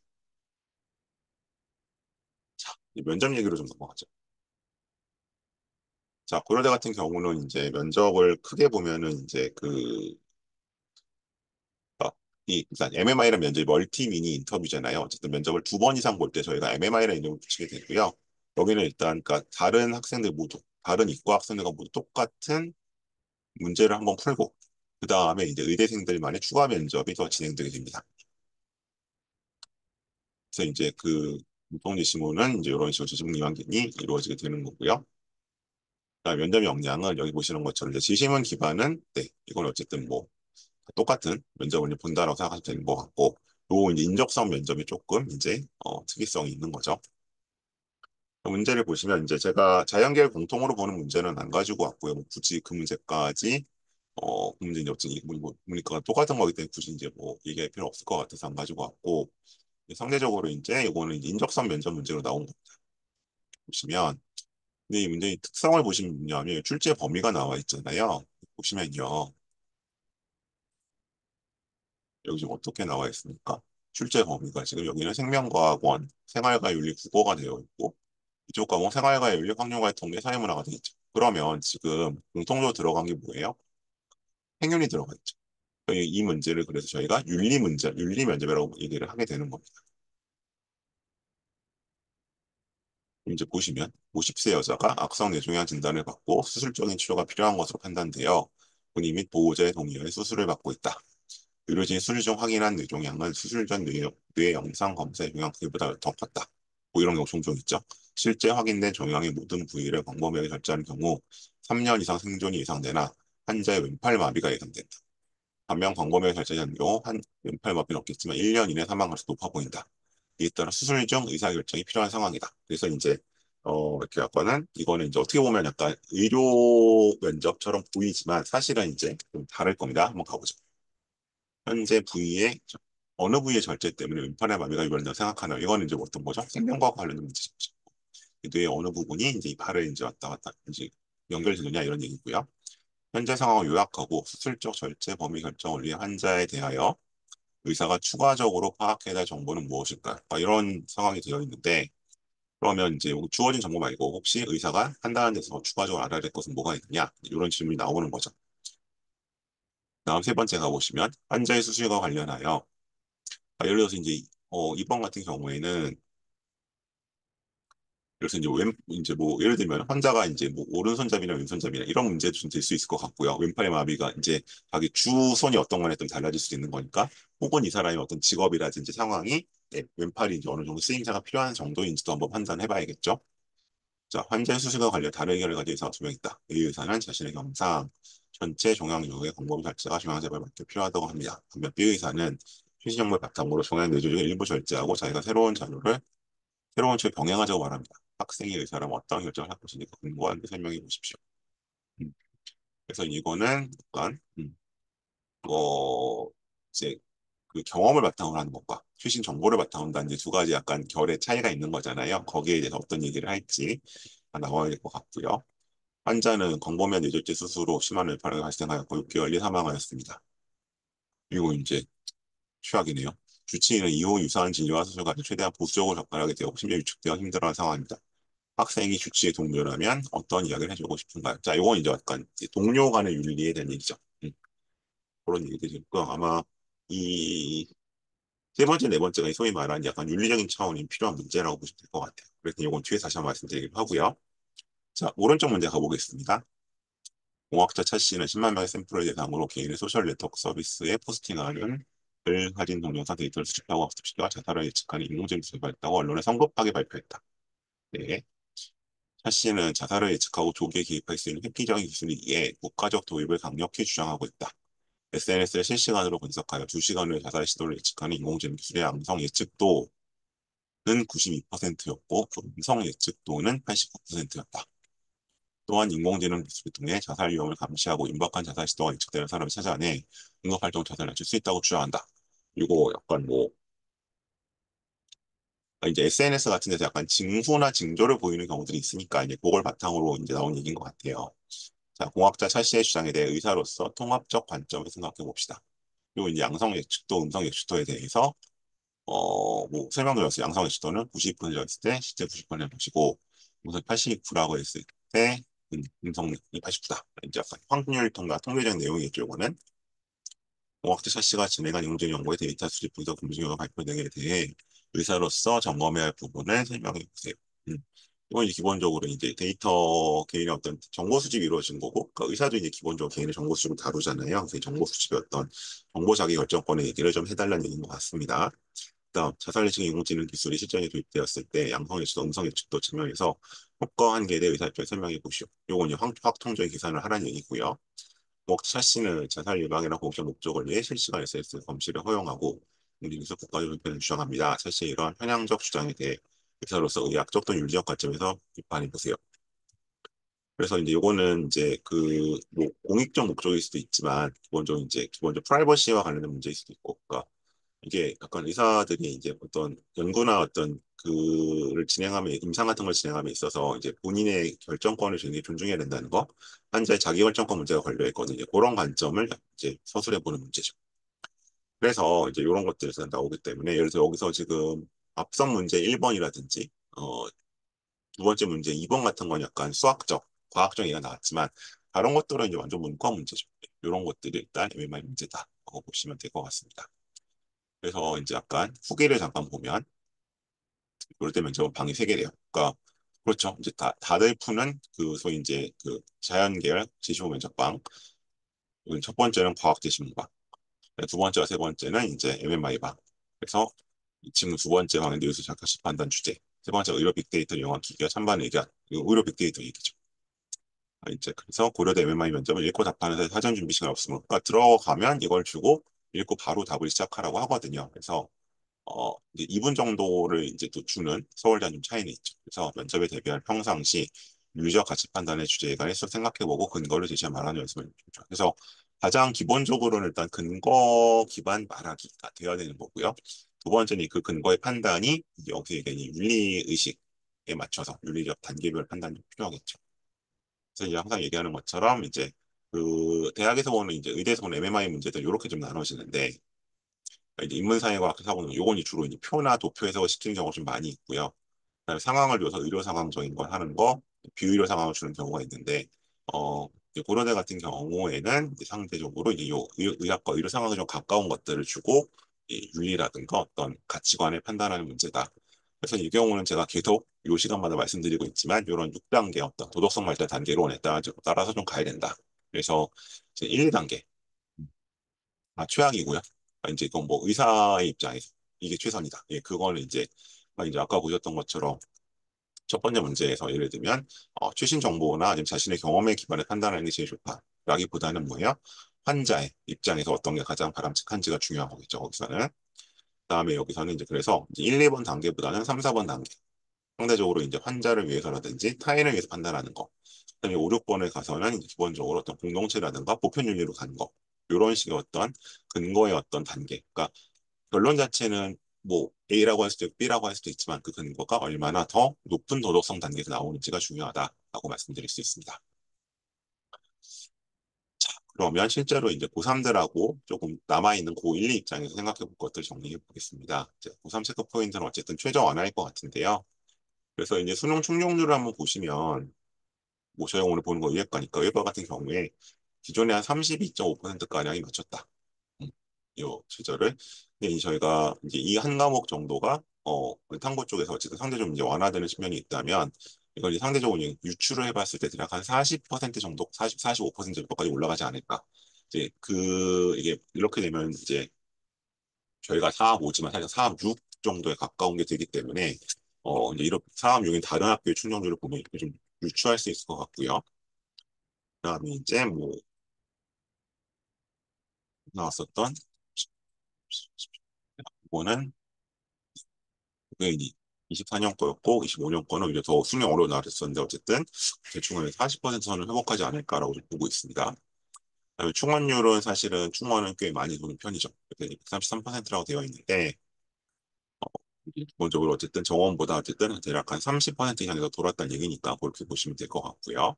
자, 이제 면접 얘기로 좀 넘어가죠. 자, 고려대 같은 경우는 이제 면접을 크게 보면은 이제 일단 MMI라는 면접이 멀티 미니 인터뷰잖아요. 어쨌든 면접을 2번 이상 볼 때 저희가 MMI라는 이름을 붙이게 되고요. 여기는 일단 그러니까 다른 학생들 모두, 다른 이과 학생들과 모두 똑같은 문제를 한번 풀고 그 다음에 이제 의대생들만의 추가 면접이 더 진행되게 됩니다. 그래서 이제 그 공통지 시문은 이제 이런 식으로 지문 이완견이 이루어지게 되는 거고요. 그다음 면접 역량은 여기 보시는 것처럼 이제 지시문 기반은 네 이건 어쨌든 뭐 똑같은 면접을 본다라고 생각하시면 되는 것 같고 요 이제 인적성 면접이 조금 이제 특이성이 있는 거죠. 문제를 보시면 이제 제가 자연계열 공통으로 보는 문제는 안 가지고 왔고요. 뭐 굳이 그 문제까지 그 문제 이제 어쨌든 보니까 똑같은 거기 때문에 굳이 이제 뭐 얘기할 필요 없을 것 같아서 안 가지고 왔고 상대적으로 이제 이거는 이제 인적성 면접 문제로 나온 거 보시면 근데 이 문제의 특성을 보시면 출제 범위가 나와 있잖아요. 보시면요 여기 지금 어떻게 나와 있습니까? 출제 범위가 지금 여기는 생명과학원, 생활과윤리 국어가 되어 있고 이쪽 과목 생활과윤리 확률과 통계 사회문화가 되어 있죠. 그러면 지금 공통적으로 들어간 게 뭐예요? 행윤이 들어가 있죠. 이 문제를 그래서 저희가 윤리 문제, 윤리 면접이라고 얘기를 하게 되는 겁니다. 이제 보시면 50세 여자가 악성 뇌종양 진단을 받고 수술적인 치료가 필요한 것으로 판단되어 본인 및 보호자의 동의하에 수술을 받고 있다. 의료진이 수술 중 확인한 뇌종양은 수술 전 뇌 영상 검사의 종양 크기보다 더 컸다. 뭐 이런 경우 종종 있죠. 실제 확인된 종양의 모든 부위를 광범위하게 절제하는 경우 3년 이상 생존이 예상되나 환자의 왼팔 마비가 예상된다. 반면 광범위하게 절제하는 경우 왼팔 마비는 없겠지만 1년 이내 사망 가능성이 높아 보인다. 이에 따라 수술 중 의사결정이 필요한 상황이다. 그래서 이제 이렇게 약간은 이거는 이제 어떻게 보면 약간 의료 면접처럼 보이지만 사실은 이제 좀 다를 겁니다. 한번 가보죠. 현재 부위의 어느 부위의 절제 때문에 왼팔의 마비가 유발된다고 생각하나요? 이거는 이제 어떤 거죠? 생명과학 관련된 문제죠. 뇌의 어느 부분이 이제 이 팔을 이제 왔다 갔다 이제 연결되느냐 이런 얘기고요. 현재 상황을 요약하고 수술적 절제 범위 결정을 위해 환자에 대하여 의사가 추가적으로 파악해야 할 정보는 무엇일까? 이런 상황이 되어 있는데 그러면 이제 주어진 정보 말고 혹시 의사가 판단하는 데서 추가적으로 알아야 될 것은 뭐가 있느냐? 이런 질문이 나오는 거죠. 다음 세 번째 가보시면 환자의 수술과 관련하여 예를 들어서 이제 이번 같은 경우에는 그래서 이제 뭐 예를 들면 환자가 이제 뭐 오른손잡이나 왼손잡이나 이런 문제도 좀 될 수 있을 것 같고요. 왼팔의 마비가 이제 자기 주 손이 어떤 거냐에 따라 달라질 수 있는 거니까 혹은 이 사람의 어떤 직업이라든지 상황이 왼팔이 이제 어느 정도 쓰임새가 필요한 정도인지도 한번 판단해 봐야겠죠. 자, 환자의 수술과 관련 다른 의견을 가진 의사가 2명 있다. A 의사는 자신의 경상 전체 종양 이후에 광범위 절제가 종양 재발에 맞게 필요하다고 합니다. 반면 B 의사는 최신 정보를 바탕으로 종양 뇌조직을 일부 절제하고 자기가 새로운 치료 병행하자고 말합니다. 학생의 의사라면 어떤 결정을 할 것인지 궁금한데 설명해 보십시오. 음, 그래서 이거는 약간 뭐 이제 그 경험을 바탕으로 하는 것과 최신 정보를 바탕으로 하는 이제 두 가지 약간 결의 차이가 있는 거잖아요. 거기에 대해서 어떤 얘기를 할지 나와야 될 것 같고요. 환자는 광범위한 뇌절제 수술로 심한 뇌파를 발생하였고 6개월 뒤에 사망하였습니다. 그리고 이제 최악이네요. 주치의는 이후 유사한 진료와 수술 과정 최대한 보수적으로 접근하게 되고 심지어 위축되어 힘들어하는 상황입니다. 학생이 주치의 동료라면 어떤 이야기를 해주고 싶은가요? 자, 이건 이제 약간 동료 간의 윤리에 대한 얘기죠. 그런 얘기들이 있고 아마 이 세 번째, 네 번째가 소위 말하는 약간 윤리적인 차원이 필요한 문제라고 보시면 될 것 같아요. 그래서 이건 뒤에 다시 한번 말씀드리기로 하고요. 자, 오른쪽 문제 가보겠습니다. 공학자 차 씨는 10만 명의 샘플을 대상으로 개인의 소셜 네트워크 서비스에 포스팅하는 글 가진 동영상 데이터를 수집하고 학습시켜 자살을 예측하는 인공지능 기술을 발달했다고 언론에 성급하게 발표했다. 네. 차 씨는 자살을 예측하고 조기에 개입할 수 있는 획기적인 기술이기에 국가적 도입을 강력히 주장하고 있다. SNS를 실시간으로 분석하여 2시간 후에 자살 시도를 예측하는 인공지능 기술의 양성 예측도는 92%였고 음성 예측도는 89%였다. 또한 인공지능 기술을 통해 자살 위험을 감시하고 임박한 자살 시도가 예측되는 사람을 찾아내 응급활동 자살을 낮출 수 있다고 주장한다. 이거 약간 뭐 이제 SNS 같은 데서 약간 징후나 징조를 보이는 경우들이 있으니까 이제 그걸 바탕으로 이제 나온 얘기인 것 같아요. 자, 공학자 차 씨의 주장에 대해 의사로서 통합적 관점을 생각해 봅시다. 그리고 이제 양성 예측도, 음성 예측도에 대해서 뭐 설명드렸어요. 양성 예측도는 90%였을 때 실제 90%를 보시고 우선 89라고 했을 때 음성이 89다. 이제 약간 확률 통과 통계적 내용이겠죠. 이거는 공학자 차 씨가 진행한 인공지능 연구의 데이터 수집 분석 검증 결과 발표 등에 대해 의사로서 점검해야 할 부분을 설명해 보세요. 음. 이건 이제 기본적으로 이제 데이터 개인의 어떤 정보 수집이 이루어진 거고, 그러니까 의사도 이제 기본적으로 개인의 정보 수집을 다루잖아요. 그래서 이 정보 수집의 어떤 정보 자기 결정권의 얘기를 좀 해달라는 얘기인 것 같습니다. 그다음 자살 예측 인공지능 기술이 실전에 도입되었을 때 양성 예측도, 음성 예측도 측면에서 효과 한계에 대해 의사 입장에 설명해 보시오. 요건 이제 확통적인 계산을 하라는 얘기고요. 목차 씨는 자살 예방이나 공적 목적을 위해 실시간 SS 검시를 허용하고 국립기술 국가적 불편을 주장합니다. 사실 이러한 편향적 주장에 대해 의사로서 의학적 또는 윤리적 관점에서 비판해 보세요. 그래서 이제 요거는 이제 그 뭐 공익적 목적일 수도 있지만 기본적으로 프라이버시와 관련된 문제일 수도 있고, 그러니까 이게 약간 의사들이 이제 어떤 연구나 어떤 그를 진행함에 임상 같은 걸 진행함에 있어서 이제 본인의 결정권을 굉장히 존중해야 된다는 거, 환자의 자기 결정권 문제가 걸려 있거든요. 그런 관점을 이제 서술해 보는 문제죠. 그래서 이제 이런 것들에서 나오기 때문에 예를 들어서 여기서 지금 앞선 문제 1번이라든지 두 번째 문제 2번 같은 건 약간 수학적, 과학적 얘기가 나왔지만 다른 것들은 이제 완전 문과 문제죠. 이런 것들이 일단 MMI 문제다라고 보시면 될 것 같습니다. 그래서 이제 약간 후기를 잠깐 보면 이럴 때 면접은 방이 세 개래요. 그러니까 그렇죠. 이제 다들 푸는 그 소위 이제 그 자연계열 제시보 면접방. 이건 첫 번째는 과학 제시문방. 두 번째와 세 번째는 이제 MMI 방. 그래서 지금 두 번째 방인데 여기서 자격식 판단 주제. 세 번째 의료 빅데이터 영화 기기와 찬반 의견. 이거 의료 빅데이터 얘기죠. 이제 그래서 고려대 MMI 면접을 읽고 답하는 사전 준비 시간 없으면 그러니까 들어가면 이걸 주고 읽고 바로 답을 시작하라고 하거든요. 그래서 이제 2분 정도를 이제 또 주는 서울대는 좀 차이는 있죠. 그래서 면접에 대비할 평상시 윤리적 가치 판단의 주제에 관해서 생각해보고 근거를 제시한 말하는 연습을 좀 그래서 가장 기본적으로는 일단 근거 기반 말하기가 되어야 되는 거고요. 두 번째는 그 근거의 판단이 여기서 얘기하는 윤리 의식에 맞춰서 윤리적 단계별 판단이 필요하겠죠. 그래서 이제 항상 얘기하는 것처럼 이제 그 대학에서 보는 이제 의대에서 보는 MMI 문제들 이렇게 좀 나눠지는데 이제 인문사회과학 사고는 요건이 주로 이제 표나 도표 해석을 시키는 경우가 좀 많이 있고요. 그다음에 상황을 줘서 의료 상황적인 걸 하는 거, 비의료 상황을 주는 경우가 있는데, 이제 고려대 같은 경우에는 이제 상대적으로 이제 의학과 의료 상황에 좀 가까운 것들을 주고 이 윤리라든가 어떤 가치관을 판단하는 문제다. 그래서 이 경우는 제가 계속 요 시간마다 말씀드리고 있지만 이런 6단계 어떤 도덕성 발달 단계론에 따라서 좀 가야 된다. 그래서 이제 1, 2단계 최악이고요. 이제 이건 뭐 의사의 입장에서 이게 최선이다. 예, 그거는 이제 아까 보셨던 것처럼 첫 번째 문제에서 예를 들면 최신 정보나 아니면 자신의 경험에 기반해 판단하는 게 제일 좋다라기보다는 뭐예요? 환자의 입장에서 어떤 게 가장 바람직한지가 중요한 거겠죠. 거기서는. 그다음에 여기서는 이제 그래서 이제 1, 2번 단계보다는 3, 4번 단계. 상대적으로 이제 환자를 위해서라든지 타인을 위해서 판단하는 거. 그다음에 5, 6번에 가서는 이제 기본적으로 어떤 공동체라든가 보편 윤리로 가는 거. 이런 식의 어떤 근거의 어떤 단계. 그러니까 결론 자체는 뭐 A라고 할 수도 있고 B라고 할 수도 있지만 그 근거가 얼마나 더 높은 도덕성 단계에서 나오는지가 중요하다라고 말씀드릴 수 있습니다. 자, 그러면 실제로 이제 고3들하고 조금 남아있는 고1, 2 입장에서 생각해 볼 것들 정리해 보겠습니다. 고3 체크 포인트는 어쨌든 최저 완화일 것 같은데요. 그래서 이제 수능 충족률을 한번 보시면 뭐 저희가 오늘 보는 거 의예과니까 의예과 같은 경우에 기존에 한 32.5%가량이 맞췄다. 음. 이 최저를. 근데 이 저희가 이제 이 한 과목 정도가 탐구 쪽에서 어쨌든 상대적으로 이제 완화되는 측면이 있다면 이걸 이제 상대적으로 이제 유추를 해봤을 때 대략 한 40% 정도, 40, 45% 정도까지 올라가지 않을까. 이제 이게 이렇게 되면 이제 저희가 4합 5지만 사실 4합 6 정도에 가까운 게 되기 때문에 이제 이런 4합 6인 다른 학교의 충족률을 보면 이렇게 좀 유추할 수 있을 것 같고요. 그다음에 이제 뭐 나왔었던 이거는 그게 이제 24년 거였고 25년 거는 오히려 더 수능 어려운 나왔었는데 어쨌든 대충 한 40% 선을 회복하지 않을까라고 좀 보고 있습니다. 그다음에 충원율은 사실은 충원은 꽤 많이 도는 편이죠. 133%라고 되어 있는데 기본적으로 어쨌든 정원보다 어쨌든 대략 한 30% 이상에서 돌았다는 얘기니까 그렇게 보시면 될 것 같고요.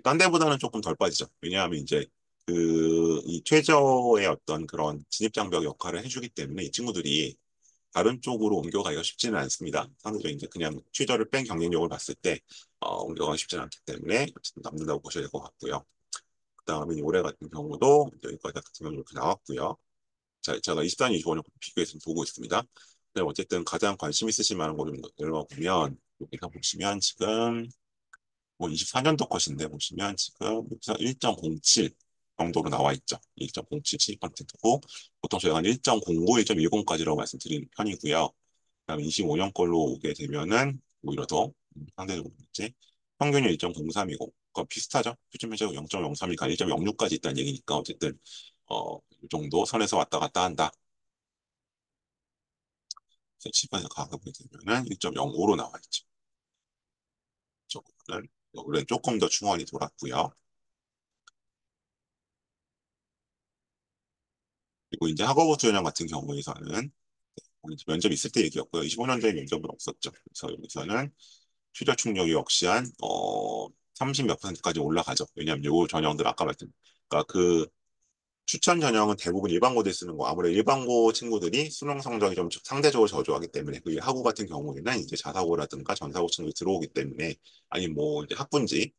딴 데보다는 조금 덜 빠지죠. 왜냐하면 이제 이 최저의 어떤 그런 진입장벽 역할을 해주기 때문에 이 친구들이 다른 쪽으로 옮겨가기가 쉽지는 않습니다. 상대적으로 이제 그냥 최저를 뺀 경쟁력을 봤을 때 옮겨가기 쉽지는 않기 때문에 어쨌든 남는다고 보셔야 될 것 같고요. 그다음에 올해 같은 경우도 여기까지 같은 경우 이렇게 나왔고요. 자, 제가 24년, 25년 비교해서 보고 있습니다. 근데 어쨌든 가장 관심 있으실 만한 거를 보면 여기서 보시면 지금 뭐 24년도 컷인데 보시면 지금 1.07 정도로 나와 있죠. 1.07 7%고 보통 저희가 한 1.09, 1.10까지라고 말씀드리는 편이고요. 그다음에 25년 걸로 오게 되면은 오히려 더 상대적으로 이제 평균이 1.03이고 그거 비슷하죠. 표준 면적 0.03이니까 1.06까지 있다는 얘기니까 어쨌든 이 정도 선에서 왔다 갔다 한다. 10번에서 가격이 되면은 1.05로 나와 있죠. 저거는 올해 조금 더 충원이 돌았고요. 그리고 이제 학업부 전형 같은 경우에서는 이제 면접 있을 때 얘기였고요. 25년도에 면접은 없었죠. 그래서 여기서는 출력 충족이 역시 한 30 몇 %까지 올라가죠. 왜냐하면 요 전형들 아까 말씀 그러니까 그 추천 전형은 대부분 일반고대 쓰는 거. 아무래도 일반고 친구들이 수능 성적이 좀 상대적으로 저조하기 때문에 그 학우 같은 경우에는 이제 자사고라든가 전사고 친구들이 들어오기 때문에 아니 뭐 이제 학군지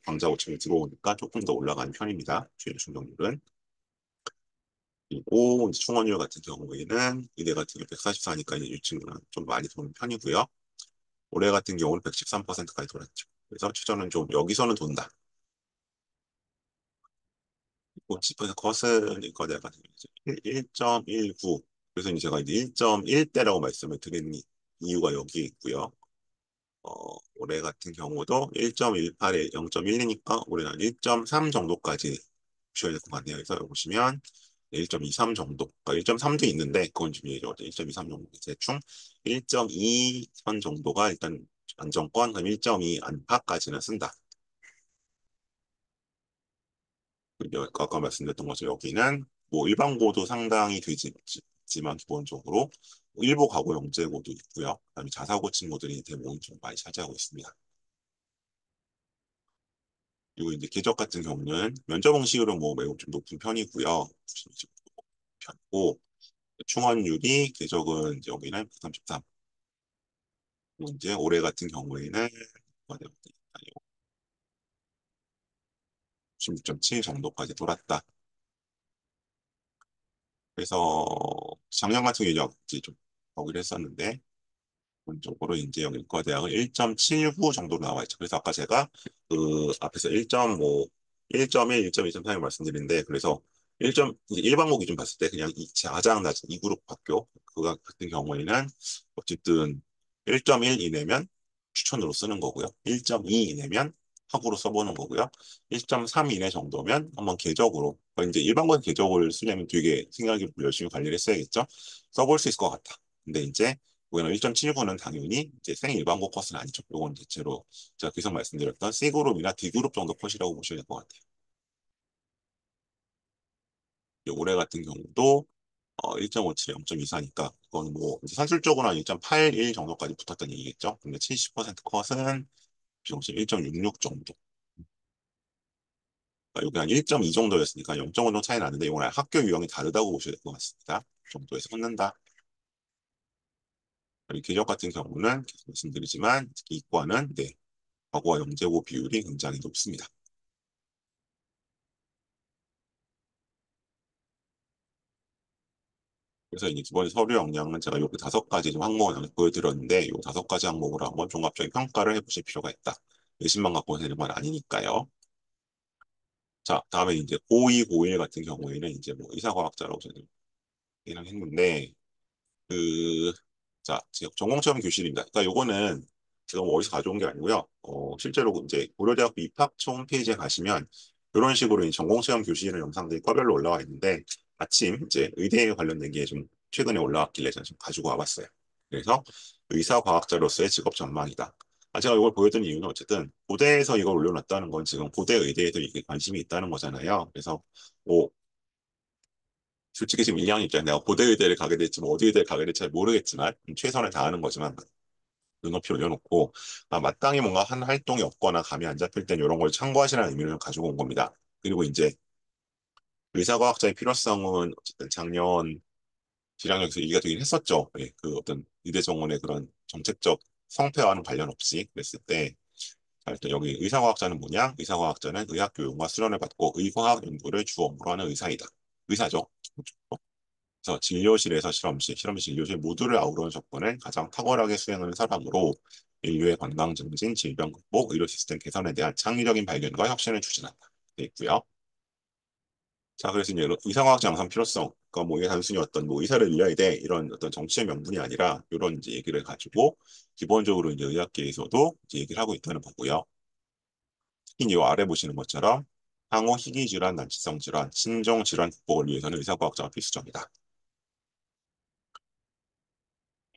광자고 친구들이 들어오니까 조금 더 올라가는 편입니다. 출력 충족률은. 그리고 이제 충원율 같은 경우에는 이대 같은 경우 144니까 이제 이 친구는 좀 많이 도는 편이고요. 올해 같은 경우는 113%까지 돌았죠. 그래서 추천은 좀 여기서는 돈다. 뭐 집에서 거슬릴 거대가 1.19. 그래서 이제 제가 이제 1.1대라고 말씀을 드린 이유가 여기 있고요. 올해 같은 경우도 1.18에 0.12니까 올해는 한 1.3 정도까지 보셔야 될 것 같네요. 그래서 여기 보시면 1.23 정도, 그러니까 1.3도 있는데 그건 좀 얘기죠. 1.23 정도 대충 1.2 선 정도가 일단 안정권, 그럼 1.2 안팎까지는 쓴다. 아까 말씀드렸던 것처럼 여기는 뭐 일반고도 상당히 되지만 기본적으로 일부 과고 영재고도 있고요. 그다음에 자사고 친구들이 대부분 좀 많이 차지하고 있습니다. 그리고 이제 계적 같은 경우는 면접 응시율은 뭐 매우 좀 높은 편이고요. 편이고 충원율이 계적은 이제 여기는 133. 그리고 이제 올해 같은 경우에는 16.7 정도까지 돌았다. 그래서 작년 같은 경우에 이제 좀 보기로 했었는데 기본적으로 이제 여기 의과대학은 1.79 정도로 나와 있죠. 그래서 아까 제가 그 앞에서 1.5, 1.1, 1.2.3을 말씀드린데 그래서 1점 이제 일반고 기준 봤을 때 그냥 가장 낮은 2그룹 학교 그거 같은 경우에는 어쨌든 1.1 이내면 추천으로 쓰는 거고요. 1.2 이내면 학으로 써보는 거고요. 1.3 이내 정도면 한번 궤적으로 이제 일반고의 궤적을 쓰려면 되게 생각이 열심히 관리를 했어야겠죠. 써볼 수 있을 것 같아. 근데 이제 이거는 1.79는 당연히 이제 생일반고 컷은 아니죠. 이건 대체로 제가 계속 말씀드렸던 C그룹이나 D그룹 정도 컷이라고 보셔야 될 것 같아요. 올해 같은 경우도 1.57에 0.24니까 그건 뭐 이제 산술적으로 한 1.81 정도까지 붙었던 얘기겠죠. 근데 70% 컷은 비용실 1.66 정도. 그러니까 여기 한 1.2 정도였으니까 0.5 정도 차이 나는데 이건 학교 유형이 다르다고 보셔야 될 것 같습니다. 그 정도에서 걷는다. 계적 같은 경우는 계속 말씀드리지만 특히 이과는 네, 과거와 영재고 비율이 굉장히 높습니다. 그래서 이제 기본 서류 역량은 제가 요그 5가지 좀 항목을 보여드렸는데 요 5가지 항목으로 한번 종합적인 평가를 해보실 필요가 있다. 내신만 갖고 되는 건 아니니까요. 자, 다음에 이제 고2, 고1 같은 경우에는 이제 뭐 의사과학자라고 저는 얘기를 했는데 그, 자, 지금 전공처럼 교실입니다. 그러니까 요거는 제가 뭐 어디서 가져온 게 아니고요. 실제로 이제 고려대학교 입학처 홈페이지에 가시면 이런 식으로 이 전공체험 교실이라는 영상들이 과별로 올라와 있는데 마침 이제 의대에 관련된 게 좀 최근에 올라왔길래 제가 좀 가지고 와봤어요. 그래서 의사과학자로서의 직업 전망이다. 제가 이걸 보여드린 이유는 어쨌든 고대에서 이걸 올려놨다는 건 지금 고대 의대에도 이게 관심이 있다는 거잖아요. 그래서 뭐 솔직히 지금 이양 입장에 내가 고대 의대를 가게 될지 뭐 어디 의대를 가게 될지 잘 모르겠지만 최선을 다하는 거지만 눈높이 올려놓고 마땅히 뭔가 한 활동이 없거나 감이 안 잡힐 땐 이런 걸 참고하시라는 의미를 좀 가지고 온 겁니다. 그리고 이제 의사과학자의 필요성은 어쨌든 작년 질량역에서 얘기가 되긴 했었죠. 예, 그 어떤 의대 정원의 그런 정책적 성패와는 관련 없이 그랬을 때 자, 일단 여기 의사과학자는 뭐냐? 의사과학자는 의학 교육과 수련을 받고 의과학 연구를 주 업무로 하는 의사이다. 의사죠. 그래서 진료실에서 실험실, 실험실, 진료실 모두를 아우르는 접근을 가장 탁월하게 수행하는 사람으로 인류의 건강 증진, 질병 극복, 의료 시스템 개선에 대한 창의적인 발견과 혁신을 추진한다. 돼 있고요. 자, 그래서 이제 의사과학자 양성 필요성, 그러니까 뭐 이게 단순히 어떤 뭐 의사를 일해야 돼 이런 어떤 정치의 명분이 아니라 이런 이제 얘기를 가지고 기본적으로 이제 의학계에서도 이제 얘기를 하고 있다는 거고요. 특히 이 아래 보시는 것처럼 항우 희귀 질환, 난치성 질환, 신종 질환 극복을 위해서는 의사과학자가 필수적이다.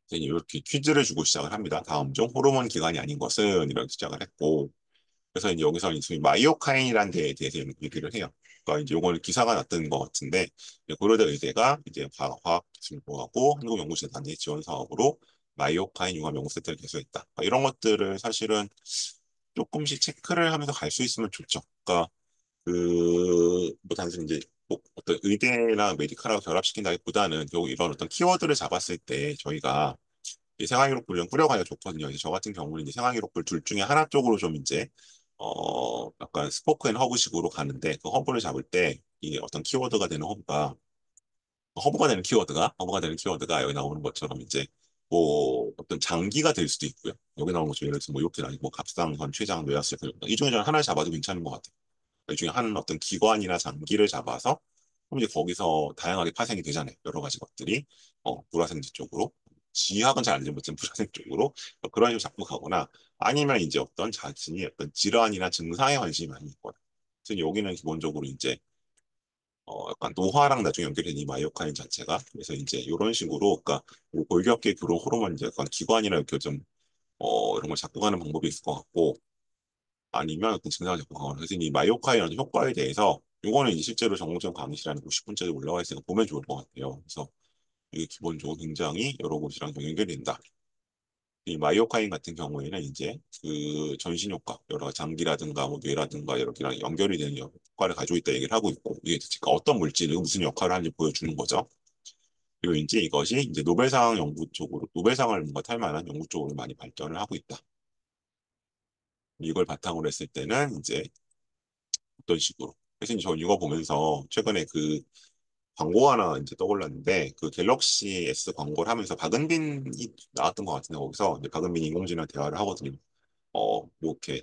이제 이렇게 퀴즈를 주고 시작을 합니다. 다음 중 호르몬 기관이 아닌 것은 이렇게 시작을 했고 그래서 이제 여기서 이제 마이오카인이라는 데에 대해서 얘기를 해요. 그러니까 이제 요거는 기사가 났던 것 같은데 고려대 의대가 이제 과학기술부하고 한국연구재단의 지원 사업으로 마이오카인 융합 연구 세트를 개설했다. 그러니까 이런 것들을 사실은 조금씩 체크를 하면서 갈 수 있으면 좋죠. 그러니까 뭐 단순히 이제 뭐 어떤 의대나 메디컬하고 결합시킨다기보다는 결국 이런 어떤 키워드를 잡았을 때 저희가 이 생활기록부를 좀 꾸려가기가 좋거든요. 이제 저 같은 경우는 이제 생활기록부를 둘 중에 하나 쪽으로 좀 이제 약간 스포크 앤 허브식으로 가는데 그 허브를 잡을 때 이게 어떤 키워드가 되는 허브가 되는 키워드가 여기 나오는 것처럼 이제 뭐 어떤 장기가 될 수도 있고요. 여기 나오는 것처럼 예를 들어서 뭐 이렇게 나뉘고 뭐 갑상선, 췌장, 뇌하수 이 중에 저는 하나를 잡아도 괜찮은 것 같아요. 이 중에 한 어떤 기관이나 장기를 잡아서 그럼 이제 거기서 다양하게 파생이 되잖아요. 여러 가지 것들이 불화생지 쪽으로 지학은 잘 안 되면 불화생 쪽으로 그런 식으로 자꾸 가거나 아니면 이제 어떤 자신이 어떤 질환이나 증상에 관심이 많이 있거나 그래서 여기는 기본적으로 이제 약간 노화랑 나중에 연결된 이 마이오카인 자체가 그래서 이제 이런 식으로 그러니까 뭐 골격계 교로 호르몬 이제 약간 기관이나 이렇게 좀 이런 걸 잡고 가는 방법이 있을 것 같고 아니면 어떤 증상을 잡고 가거나 그래서 이 마이오카이언 효과에 대해서 요거는 이제 실제로 전공점 강의실에 50분짜리 올라와 있으니까 보면 좋을 것 같아요. 그래서 이게 기본적으로 굉장히 여러 곳이랑 좀 연결된다. 이 마이오카인 같은 경우에는 이제 그 전신 효과, 여러 장기라든가 뭐 뇌라든가 이렇게랑 연결이 되는 효과를 가지고 있다 얘기를 하고 있고 이게 그러니까 어떤 물질이 무슨 역할을 하는지 보여주는 거죠. 그리고 이제 이것이 이제 노벨상 연구 쪽으로 노벨상을 뭔가 탈 만한 연구 쪽으로 많이 발전을 하고 있다. 이걸 바탕으로 했을 때는 이제 어떤 식으로. 그래서 저 이거 보면서 최근에 그 광고 하나 이제 떠올랐는데 그 갤럭시 S 광고를 하면서 박은빈이 나왔던 것 같은데 거기서 이제 박은빈이 인공지능 대화를 하거든요. 뭐 이렇게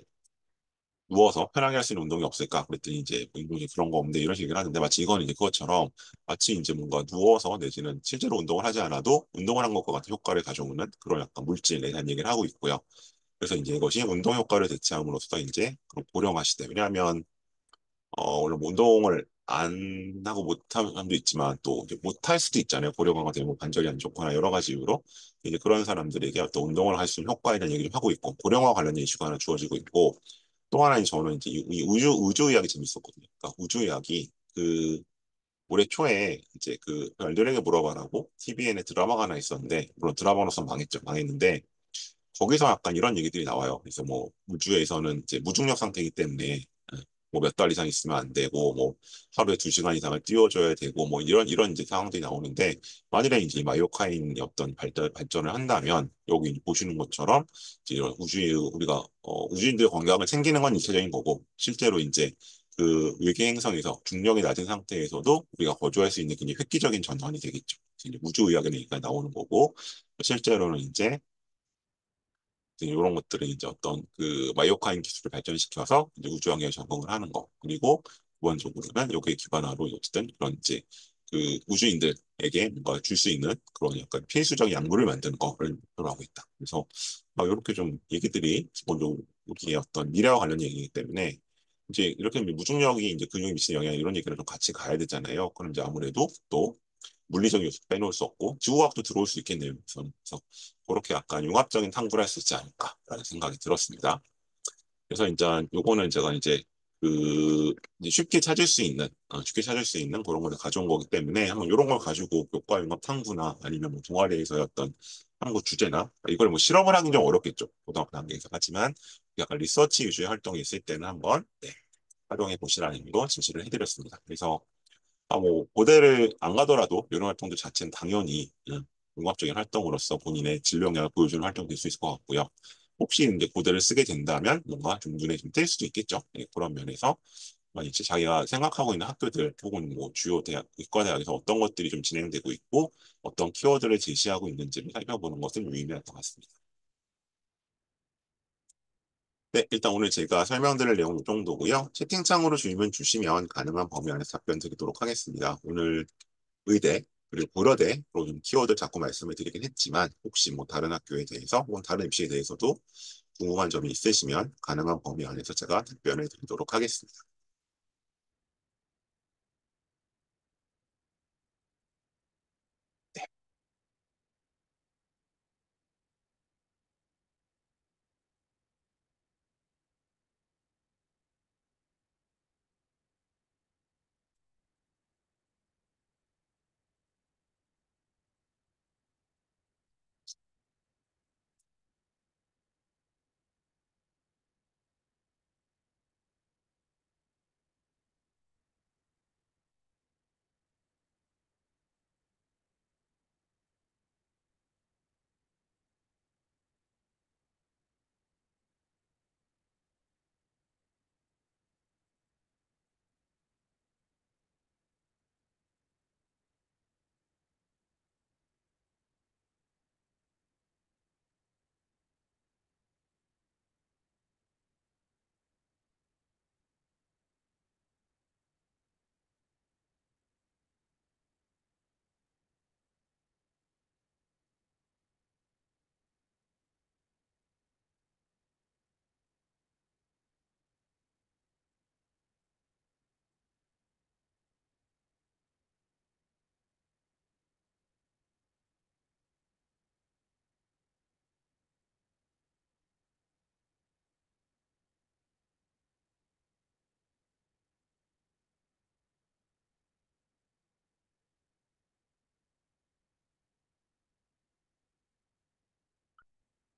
누워서 편하게 할 수 있는 운동이 없을까? 그랬더니 이제 뭐 인공지능 그런 거 없는데 이런 식으로 하는데 마치 이건 이제 그것처럼 마치 이제 뭔가 누워서 내지는 실제로 운동을 하지 않아도 운동을 한 것과 같은 효과를 가져오는 그런 약간 물질에 대한 얘기를 하고 있고요. 그래서 이제 이것이 운동 효과를 대체함으로써 이제 그런 고령화시대. 왜냐하면 원래 뭐 운동을 안 하고 못하는 사람도 있지만 또 이제 못할 수도 있잖아요. 고령화가 되면 뭐 관절이 안 좋거나 여러 가지 이유로 이제 그런 사람들에게 어떤 운동을 할 수 있는 효과에 대한 얘기를 하고 있고 고령화 관련된 이슈가 하나 주어지고 있고 또 하나는 저는 이제 이 우주 이야기 재밌었거든요. 그러니까 우주 이야기 그 올해 초에 이제 그 별들에게 물어봐라고 TVN에 드라마가 하나 있었는데 물론 드라마로서 망했죠. 망했는데 거기서 약간 이런 얘기들이 나와요. 그래서 뭐 우주에서는 이제 무중력 상태이기 때문에 뭐 몇 달 이상 있으면 안 되고 뭐 하루에 2시간 이상을 띄워줘야 되고 뭐 이런 이제 상황들이 나오는데 만일에 이제 마이오카인이 어떤 발전을 한다면 여기 보시는 것처럼 이제 이런 우주의 우리가 우주인들의 건강을 챙기는 건 일차적인 거고 실제로 이제 그 외계 행성에서 중력이 낮은 상태에서도 우리가 거주할 수 있는 굉장히 획기적인 전환이 되겠죠. 이제 우주의학의 얘기가 나오는 거고, 실제로는 이제 이런 것들은 이제 어떤 그 마이오카인 기술을 발전시켜서 이제 우주항에 적응을 하는 거. 그리고 기본적으로는 여기에 기반으로 어쨌든 그런 이제 그 우주인들에게 뭔가 줄 수 있는 그런 약간 필수적 약물을 만드는 거를 목표로 하고 있다. 그래서 막 이렇게 좀 얘기들이 기본적으로 우리의 어떤 미래와 관련 얘기이기 때문에 이제 이렇게 무중력이 이제 근육에 미치는 영향 이런 얘기를 좀 같이 가야 되잖아요. 그럼 이제 아무래도 또 물리적 요소 빼놓을 수 없고 지구과학도 들어올 수 있겠네요. 그래서 그렇게 약간 융합적인 탐구를 할 수 있지 않을까라는 생각이 들었습니다. 그래서 이제 요거는 제가 이제 그 이제 쉽게 찾을 수 있는 그런 걸 가져온 거기 때문에 한번 이런 걸 가지고 교과 융합 탐구나 아니면 뭐 동아리에서의 어떤 탐구 주제나 이걸 뭐 실험을 하긴 좀 어렵겠죠. 고등학교 단계에서. 하지만 약간 리서치 위주의 활동이 있을 때는 한번 네, 활용해 보시라는 의미로 제시를 해드렸습니다. 그래서 뭐 고대를 안 가더라도 이런 활동들 자체는 당연히 융합적인 활동으로서 본인의 진로 영역을 보여주는 활동이 될 수 있을 것 같고요. 혹시 이제 고대를 쓰게 된다면 뭔가 좀 눈에 좀 띌 수도 있겠죠. 네, 그런 면에서 이제 자기가 생각하고 있는 학교들 혹은 뭐 주요 대학, 의과대학에서 어떤 것들이 좀 진행되고 있고 어떤 키워드를 제시하고 있는지를 살펴보는 것은 유의미할 것 같습니다. 네, 일단 오늘 제가 설명드릴 내용은 이 정도고요. 채팅창으로 질문 주시면 가능한 범위 안에서 답변 드리도록 하겠습니다. 오늘 의대 그리고 고려대로 좀 키워드 자꾸 말씀을 드리긴 했지만 혹시 뭐 다른 학교에 대해서 혹은 다른 입시에 대해서도 궁금한 점이 있으시면 가능한 범위 안에서 제가 답변을 드리도록 하겠습니다.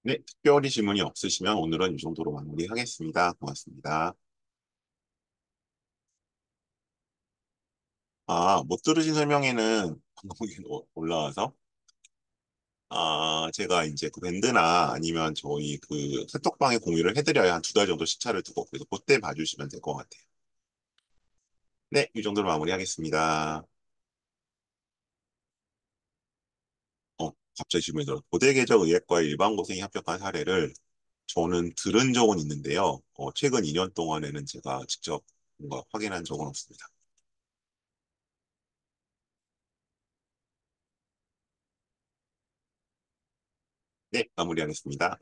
네, 특별히 질문이 없으시면 오늘은 이 정도로 마무리하겠습니다. 고맙습니다. 못 들으신 설명에는 방송에 올라와서 제가 이제 그 밴드나 아니면 저희 그 카톡방에 공유를 해드려야 한 2달 정도 시차를 두고 그래서 그때 봐주시면 될 것 같아요. 네, 이 정도로 마무리하겠습니다. 갑자기 질문이 들어. 고대계적의학과의 일반고생이 합격한 사례를 저는 들은 적은 있는데요. 최근 2년 동안에는 제가 직접 뭔가 확인한 적은 없습니다. 네, 마무리하겠습니다.